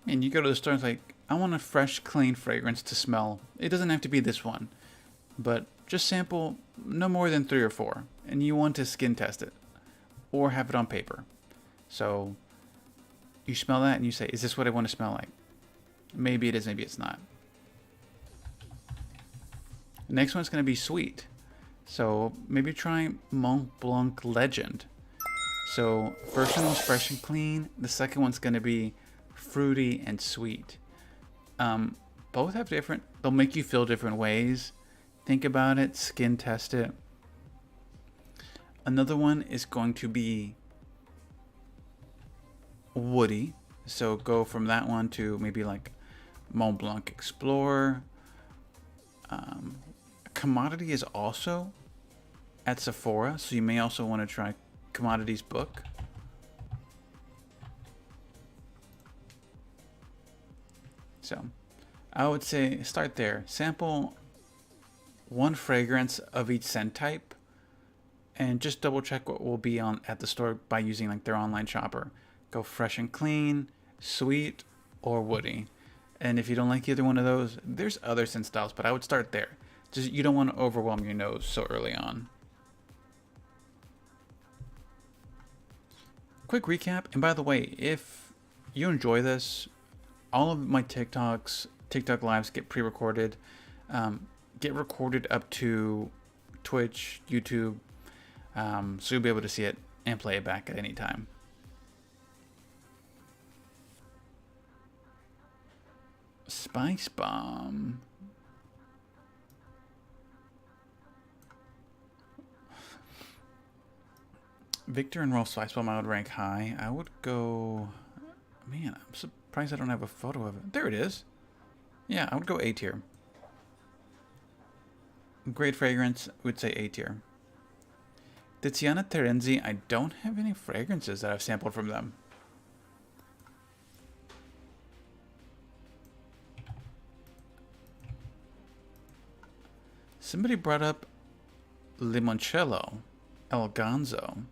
And you go to the store and it's like, I want a fresh, clean fragrance to smell. It doesn't have to be this one, but just sample no more than 3 or 4. And you want to skin test it or have it on paper. So you smell that and you say, is this what I want to smell like? Maybe it is, maybe it's not. The next one's going to be sweet. So maybe try Mont Blanc Legend. So first one was fresh and clean. The second one's going to be fruity and sweet. Both have different, they'll make you feel different ways. Think about it, skin test it. Another one is going to be woody. So go from that one to maybe like Mont Blanc Explorer. Commodity is also at Sephora, so you may also want to try Commodity's book. So I would say start there. Sample one fragrance of each scent type and just double check what will be on at the store by using like their online shopper. Go fresh and clean, sweet, or woody. And if you don't like either one of those, there's other scent styles, but I would start there. Just you don't want to overwhelm your nose so early on. Quick recap, and by the way, if you enjoy this, all of my TikTok lives get pre-recorded, get recorded up to Twitch, YouTube, so you'll be able to see it and play it back at any time. Spice Bomb. Victor and Rolf Spice Bomb I would rank high. I would go... Man, I'm surprised I don't have a photo of it. There it is. Yeah, I would go A tier. Great fragrance, I would say A tier. Tiziana Terenzi, I don't have any fragrances that I've sampled from them. Somebody brought up Limoncello, Elganzo.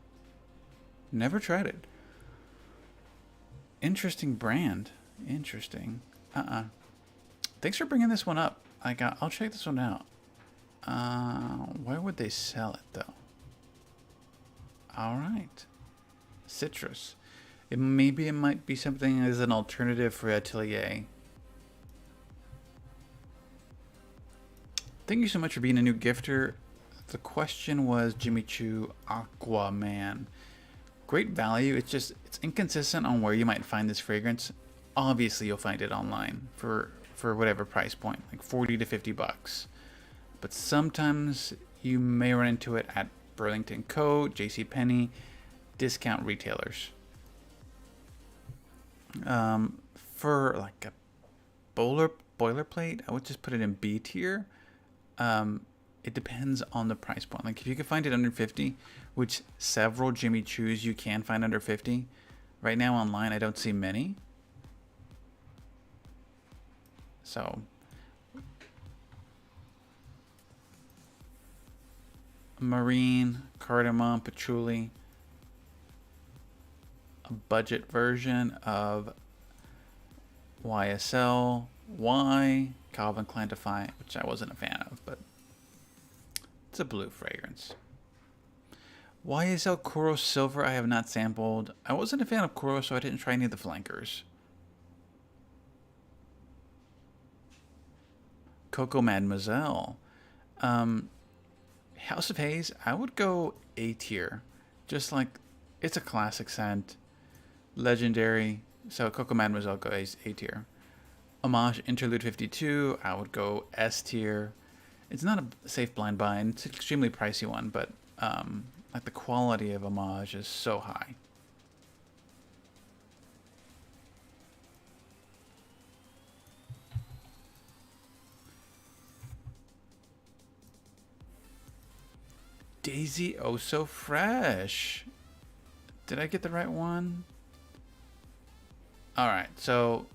Never tried it. Interesting brand. Interesting. Thanks for bringing this one up. I'll check this one out. Where would they sell it though? All right. Citrus. Maybe it might be something as an alternative for Atelier. Thank you so much for being a new gifter. The question was Jimmy Choo Aquaman. Great value. It's inconsistent on where you might find this fragrance. obviously you'll find it online for whatever price point, like 40 to 50 bucks. But sometimes you may run into it at Burlington Coat, JCPenney, discount retailers. For like a boilerplate, I would just put it in B tier. It depends on the price point. Like if you can find it under 50, which several Jimmy Choos you can find under 50. Right now online, I don't see many. So marine, cardamom, patchouli, a budget version of YSL Y, Calvin Klein Defiant, which I wasn't a fan of, but it's a blue fragrance. YSL Kuro Silver I have not sampled. I wasn't a fan of Kuro, so I didn't try any of the flankers. Coco Mademoiselle. House of Haze, I would go A tier. Just like, it's a classic scent. Legendary. So Coco Mademoiselle goes A tier. Homage Interlude 52, I would go S tier. It's not a safe blind buy, and it's an extremely pricey one, but like the quality of Homage is so high. Daisy Oh So Fresh. Did I get the right one? Alright, so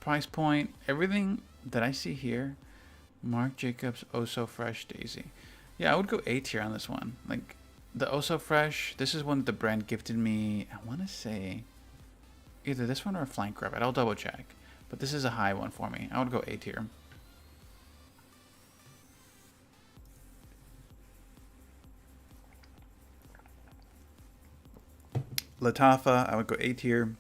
price point, everything that I see here, Marc Jacobs Oh So Fresh Daisy. Yeah, I would go A tier on this one. Like the Oh So Fresh, this is one that the brand gifted me, I want to say either this one or a flank rabbit. I'll double check. But this is a high one for me. I would go A tier. Lattafa, I would go A tier.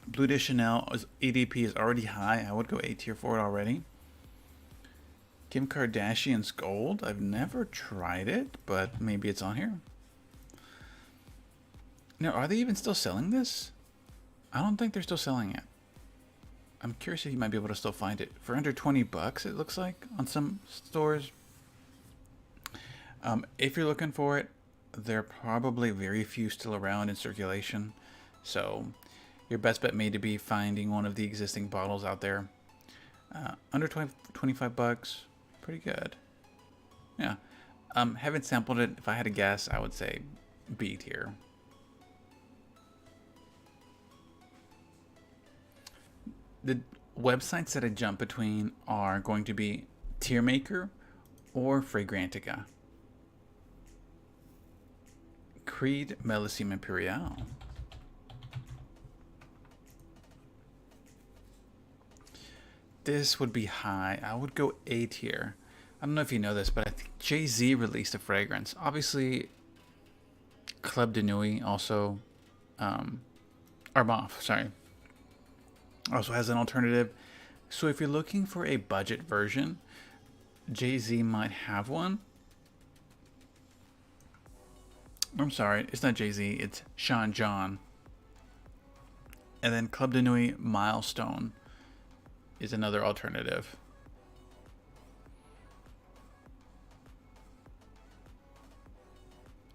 Bleu de Chanel EDP is already high. I would go A tier for it already. Kim Kardashian's Gold. I've never tried it, but maybe it's on here. Now, are they even still selling this? I don't think they're still selling it. I'm curious if you might be able to still find it. For under 20 bucks, it looks like, on some stores. If you're looking for it, there are probably very few still around in circulation. So your best bet may to be finding one of the existing bottles out there. Under 25 bucks, pretty good. Yeah. Haven't sampled it. If I had to guess, I would say B tier. The websites that I jump between are going to be Tiermaker or Fragrantica. Creed Millésime Impérial. This would be high. I would go A tier. I don't know if you know this, but I think Jay-Z released a fragrance. Obviously, Club de Nuit also, Armaf, sorry, also has an alternative. So if you're looking for a budget version, Jay-Z might have one. I'm sorry, it's not Jay-Z, it's Sean John. And then Club de Nuit Milestone is another alternative.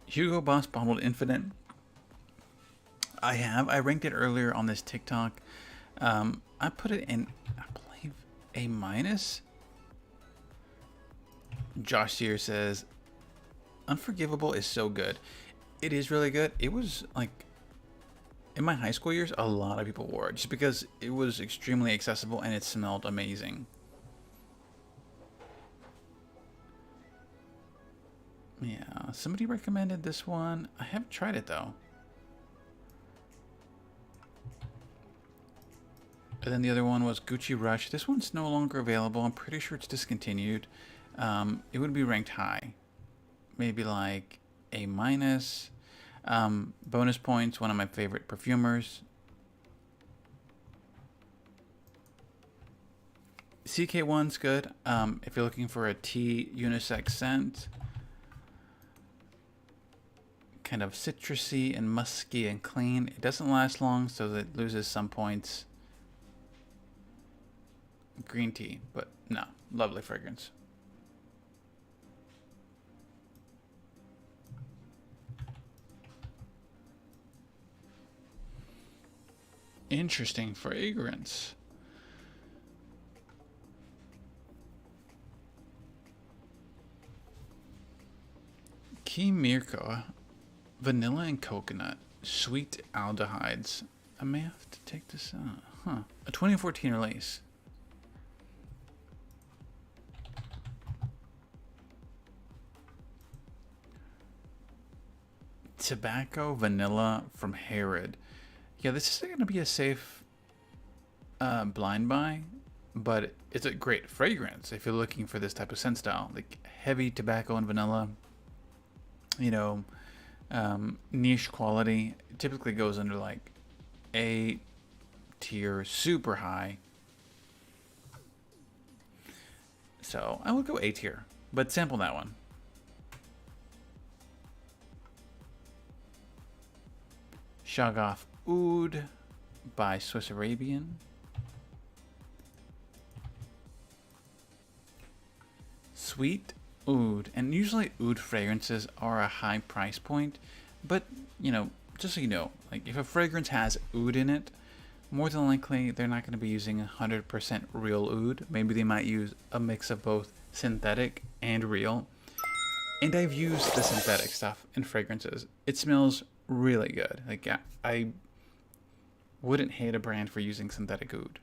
Hugo Boss Bottled Infinite. I ranked it earlier on this TikTok. I put it in, I believe, A minus. Josh Sear says, Unforgivable is so good. It is really good. It was like, in my high school years, a lot of people wore it just because it was extremely accessible and it smelled amazing. Yeah, somebody recommended this one. I haven't tried it though. And then the other one was Gucci Rush. This one's no longer available. I'm pretty sure it's discontinued. It would be ranked high. Maybe like A minus. Bonus points, one of my favorite perfumers. CK1's good. If you're looking for a tea unisex scent. Kind of citrusy and musky and clean. It doesn't last long, so it loses some points. green tea, but no, lovely fragrance. Interesting fragrance. Key Mirko, vanilla and coconut, sweet aldehydes. I may have to take this out. Huh. A 2014 release. Tobacco vanilla from Herod. Yeah, this is going to be a safe blind buy, but it's a great fragrance if you're looking for this type of scent style, like heavy tobacco and vanilla. You know, niche quality. It typically goes under like A tier, super high. So I would go A tier, but sample that one. Shoggoth Oud by Swiss Arabian. Sweet oud, and usually oud fragrances are a high price point, but you know, just so you know, like if a fragrance has oud in it, more than likely they're not going to be using 100% real oud. Maybe they might use a mix of both synthetic and real. And I've used the synthetic stuff in fragrances. It smells really good. Like, yeah, I wouldn't hate a brand for using synthetic oud.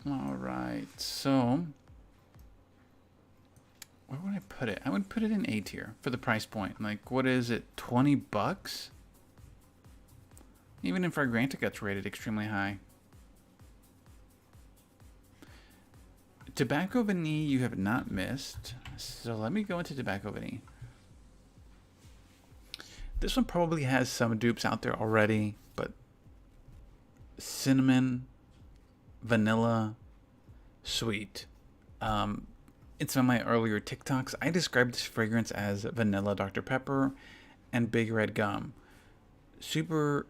All right, so where would I put it? I would put it in A tier for the price point. Like, what is it, 20 bucks? Even in Fragrantica, it's rated extremely high. Tobacco Vanille, you have not missed. So let me go into Tobacco Vanille. This one probably has some dupes out there already, but cinnamon, vanilla, sweet. In some of my earlier TikToks, I described this fragrance as vanilla Dr. Pepper and Big Red Gum. Super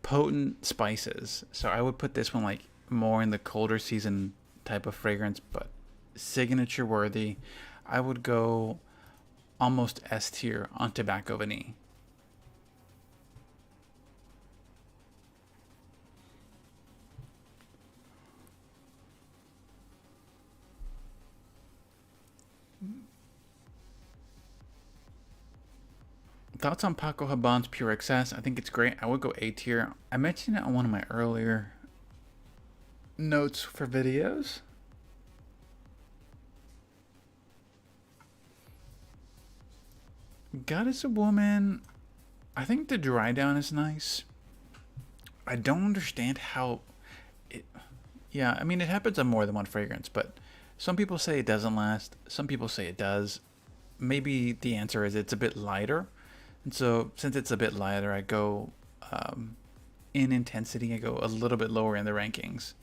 potent spices. So I would put this one like more in the colder season type of fragrance, but signature worthy. I would go almost S tier on Tobacco Vanille. Thoughts on Paco Rabanne's Pure Excess? I think it's great. I would go A tier. I mentioned it on one of my earlier notes for videos. Goddess of Woman, I think the dry down is nice. I don't understand how it. Yeah, I mean, it happens on more than one fragrance, but some people say it doesn't last. Some people say it does. Maybe the answer is it's a bit lighter. And so, since it's a bit lighter, I go in intensity, I go a little bit lower in the rankings.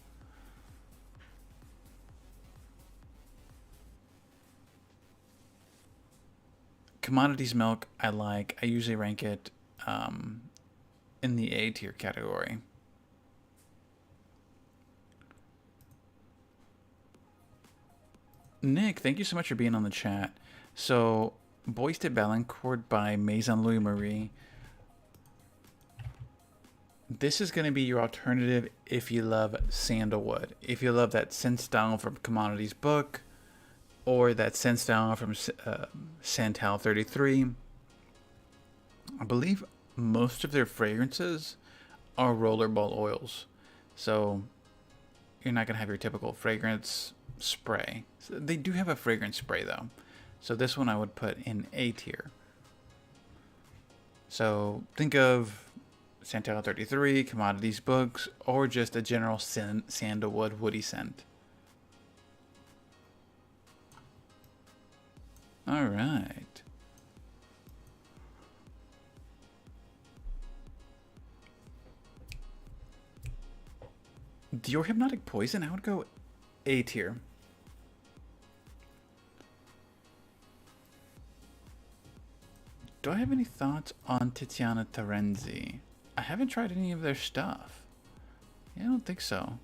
Commodities Milk, I like. I usually rank it in the A tier category. Nick, thank you so much for being on the chat. So, Bois de Balancourt by Maison Louis Marie. This is going to be your alternative if you love sandalwood. If you love that scent style from Commodities Book, or that scent style from Santal 33. I believe most of their fragrances are rollerball oils. So you're not going to have your typical fragrance spray. So they do have a fragrance spray though. So this one I would put in A tier. So think of Santal 33, Commodities Books, or just a general sandalwood woody scent. All right. Dior Hypnotic Poison, I would go A tier. Do I have any thoughts on Tiziana Terenzi? I haven't tried any of their stuff. Yeah, I don't think so.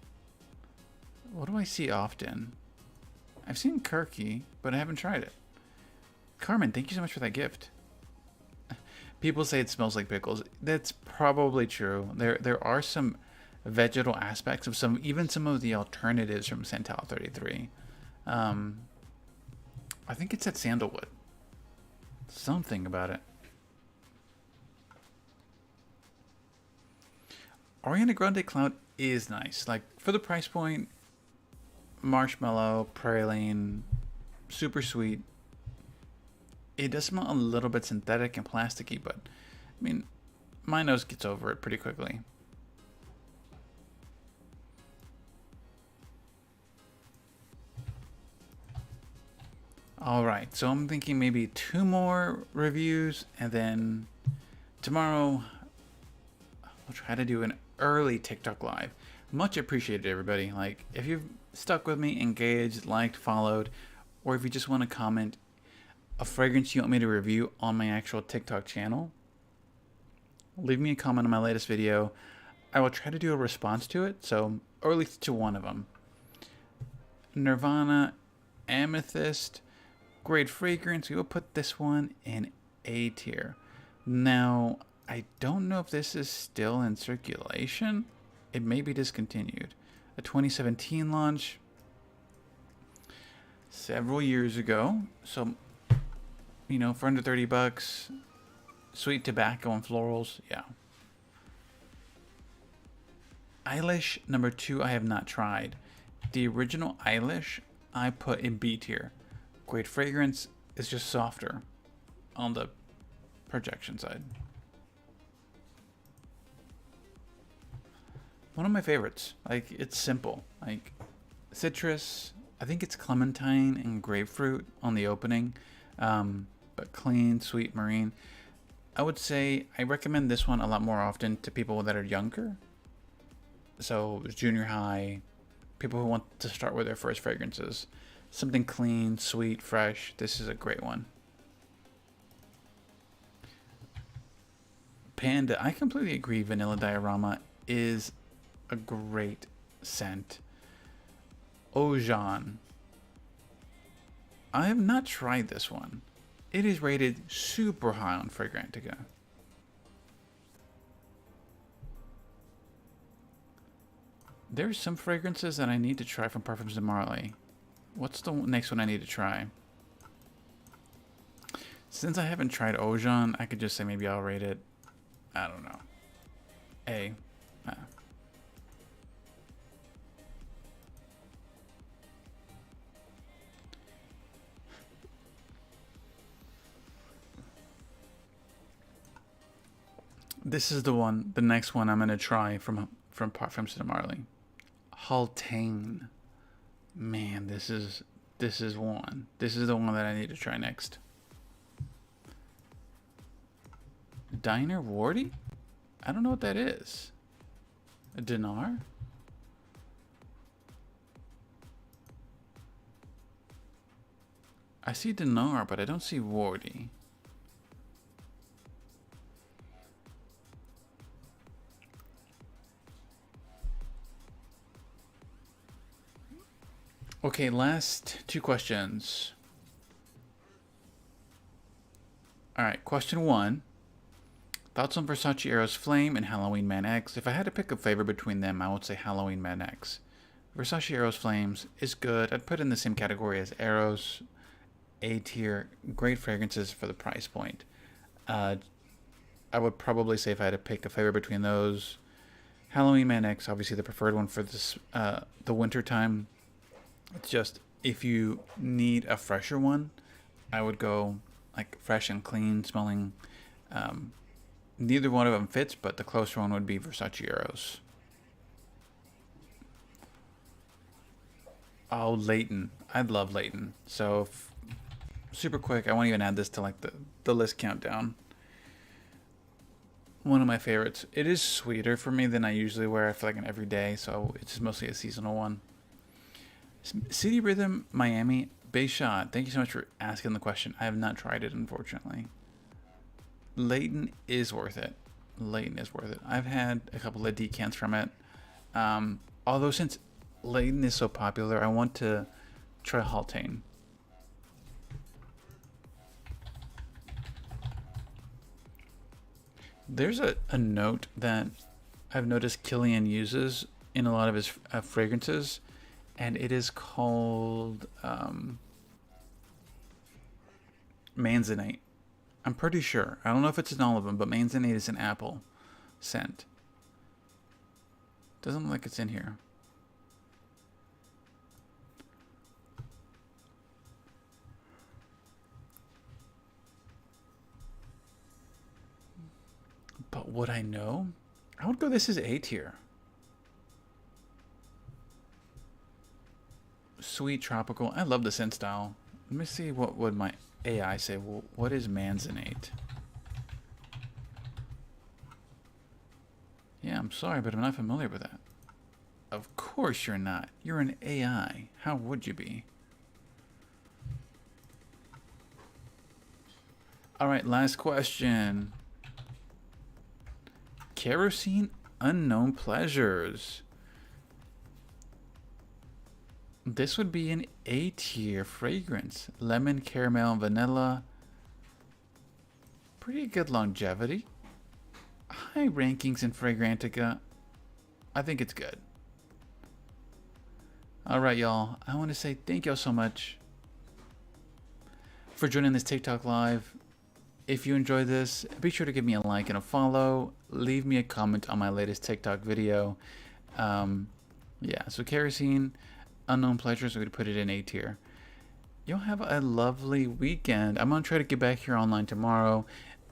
What do I see often? I've seen Kirky, but I haven't tried it. Carmen, thank you so much for that gift. People say it smells like pickles. That's probably true. There are some vegetal aspects of even some of the alternatives from Santal 33. I think it's at Sandalwood. Something about it. Ariana Grande Cloud is nice. Like, for the price point, marshmallow, praline, super sweet. It does smell a little bit synthetic and plasticky, but I mean, my nose gets over it pretty quickly. Alright, so I'm thinking maybe 2 more reviews, and then tomorrow I'll try to do an early TikTok live. Much appreciated, everybody. Like, if you've stuck with me, engaged, liked, followed, or if you just want to comment a fragrance you want me to review on my actual TikTok channel, leave me a comment on my latest video. I will try to do a response to it, so, or at least to one of them. Nirvana Amethyst, great fragrance. We will put this one in A tier. Now, I don't know if this is still in circulation. It may be discontinued. A 2017 launch several years ago. So, you know, for under 30 bucks, sweet tobacco and florals, yeah. Eilish number 2 I have not tried. The original Eilish I put in B tier. Great fragrance, is just softer on the projection side. One of my favorites. Like, it's simple. Like, citrus, I think it's clementine and grapefruit on the opening. But clean, sweet, marine. I would say I recommend this one a lot more often to people that are younger. So, junior high, people who want to start with their first fragrances. Something clean, sweet, fresh. This is a great one. Panda, I completely agree. Vanilla Diorama is a great scent. Ojan. I have not tried this one. It is rated super high on Fragrantica. There's some fragrances that I need to try from Parfums de Marly. What's the next one I need to try? Since I haven't tried Ojan, I could just say maybe I'll rate it, I don't know, A. This is the next one I'm gonna try from Parfums de Marly. Haultain. Man, this is one. This is the one that I need to try next. Diner Wardy? I don't know what that is. A dinar? I see dinar, but I don't see Wardy. Okay, last 2 questions. Alright, question 1. Thoughts on Versace Eros Flame and Halloween Man X? If I had to pick a favorite between them, I would say Halloween Man X. Versace Eros Flames is good. I'd put it in the same category as Eros. A tier. Great fragrances for the price point. I would probably say if I had to pick a favorite between those, Halloween Man X, obviously the preferred one for this the winter time. It's just, if you need a fresher one, I would go like fresh and clean smelling. Neither one of them fits, but the closer one would be Versace Eros. Oh, Layton. I'd love Layton. So, super quick, I won't even add this to like the list countdown. One of my favorites. It is sweeter for me than I usually wear. I feel like an everyday, so it's mostly a seasonal one. City Rhythm Miami Bayshot. Thank you so much for asking the question. I have not tried it, unfortunately. Layton is worth it. Layton is worth it. I've had a couple of decants from it. Although since Layton is so popular, I want to try Haltane. There's a note that I've noticed Killian uses in a lot of his fragrances, and it is called manzanite. I'm pretty sure. I don't know if it's in all of them, but manzanite is an apple scent. Doesn't look like it's in here. But would I know? I would go this is A tier. Sweet tropical. I love the scent style. Let me see what would my AI say. Well, what is manzanite? Yeah, I'm sorry, but I'm not familiar with that. Of course you're not. You're an AI. How would you be? All right, last question. Kerosene Unknown Pleasures. This would be an A tier fragrance. Lemon, caramel, and vanilla. Pretty good longevity. High rankings in Fragrantica. I think it's good. Alright, y'all. I want to say thank y'all so much for joining this TikTok live. If you enjoyed this, be sure to give me a like and a follow. Leave me a comment on my latest TikTok video. Yeah, so Kerosene Unknown Pleasures, we're going to put it in A tier. You'll have a lovely weekend. I'm going to try to get back here online tomorrow.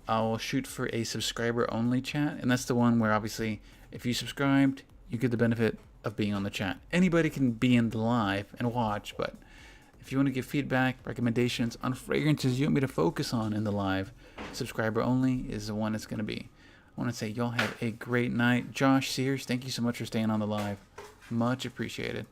I'll shoot for a subscriber only chat, and that's the one where obviously if you subscribed, you get the benefit of being on the chat. Anybody can be in the live and watch, but if you want to give feedback, recommendations on fragrances you want me to focus on in the live, subscriber only is the one it's going to be. I want to say y'all have a great night. Josh Sears, thank you so much for staying on the live. Much appreciated.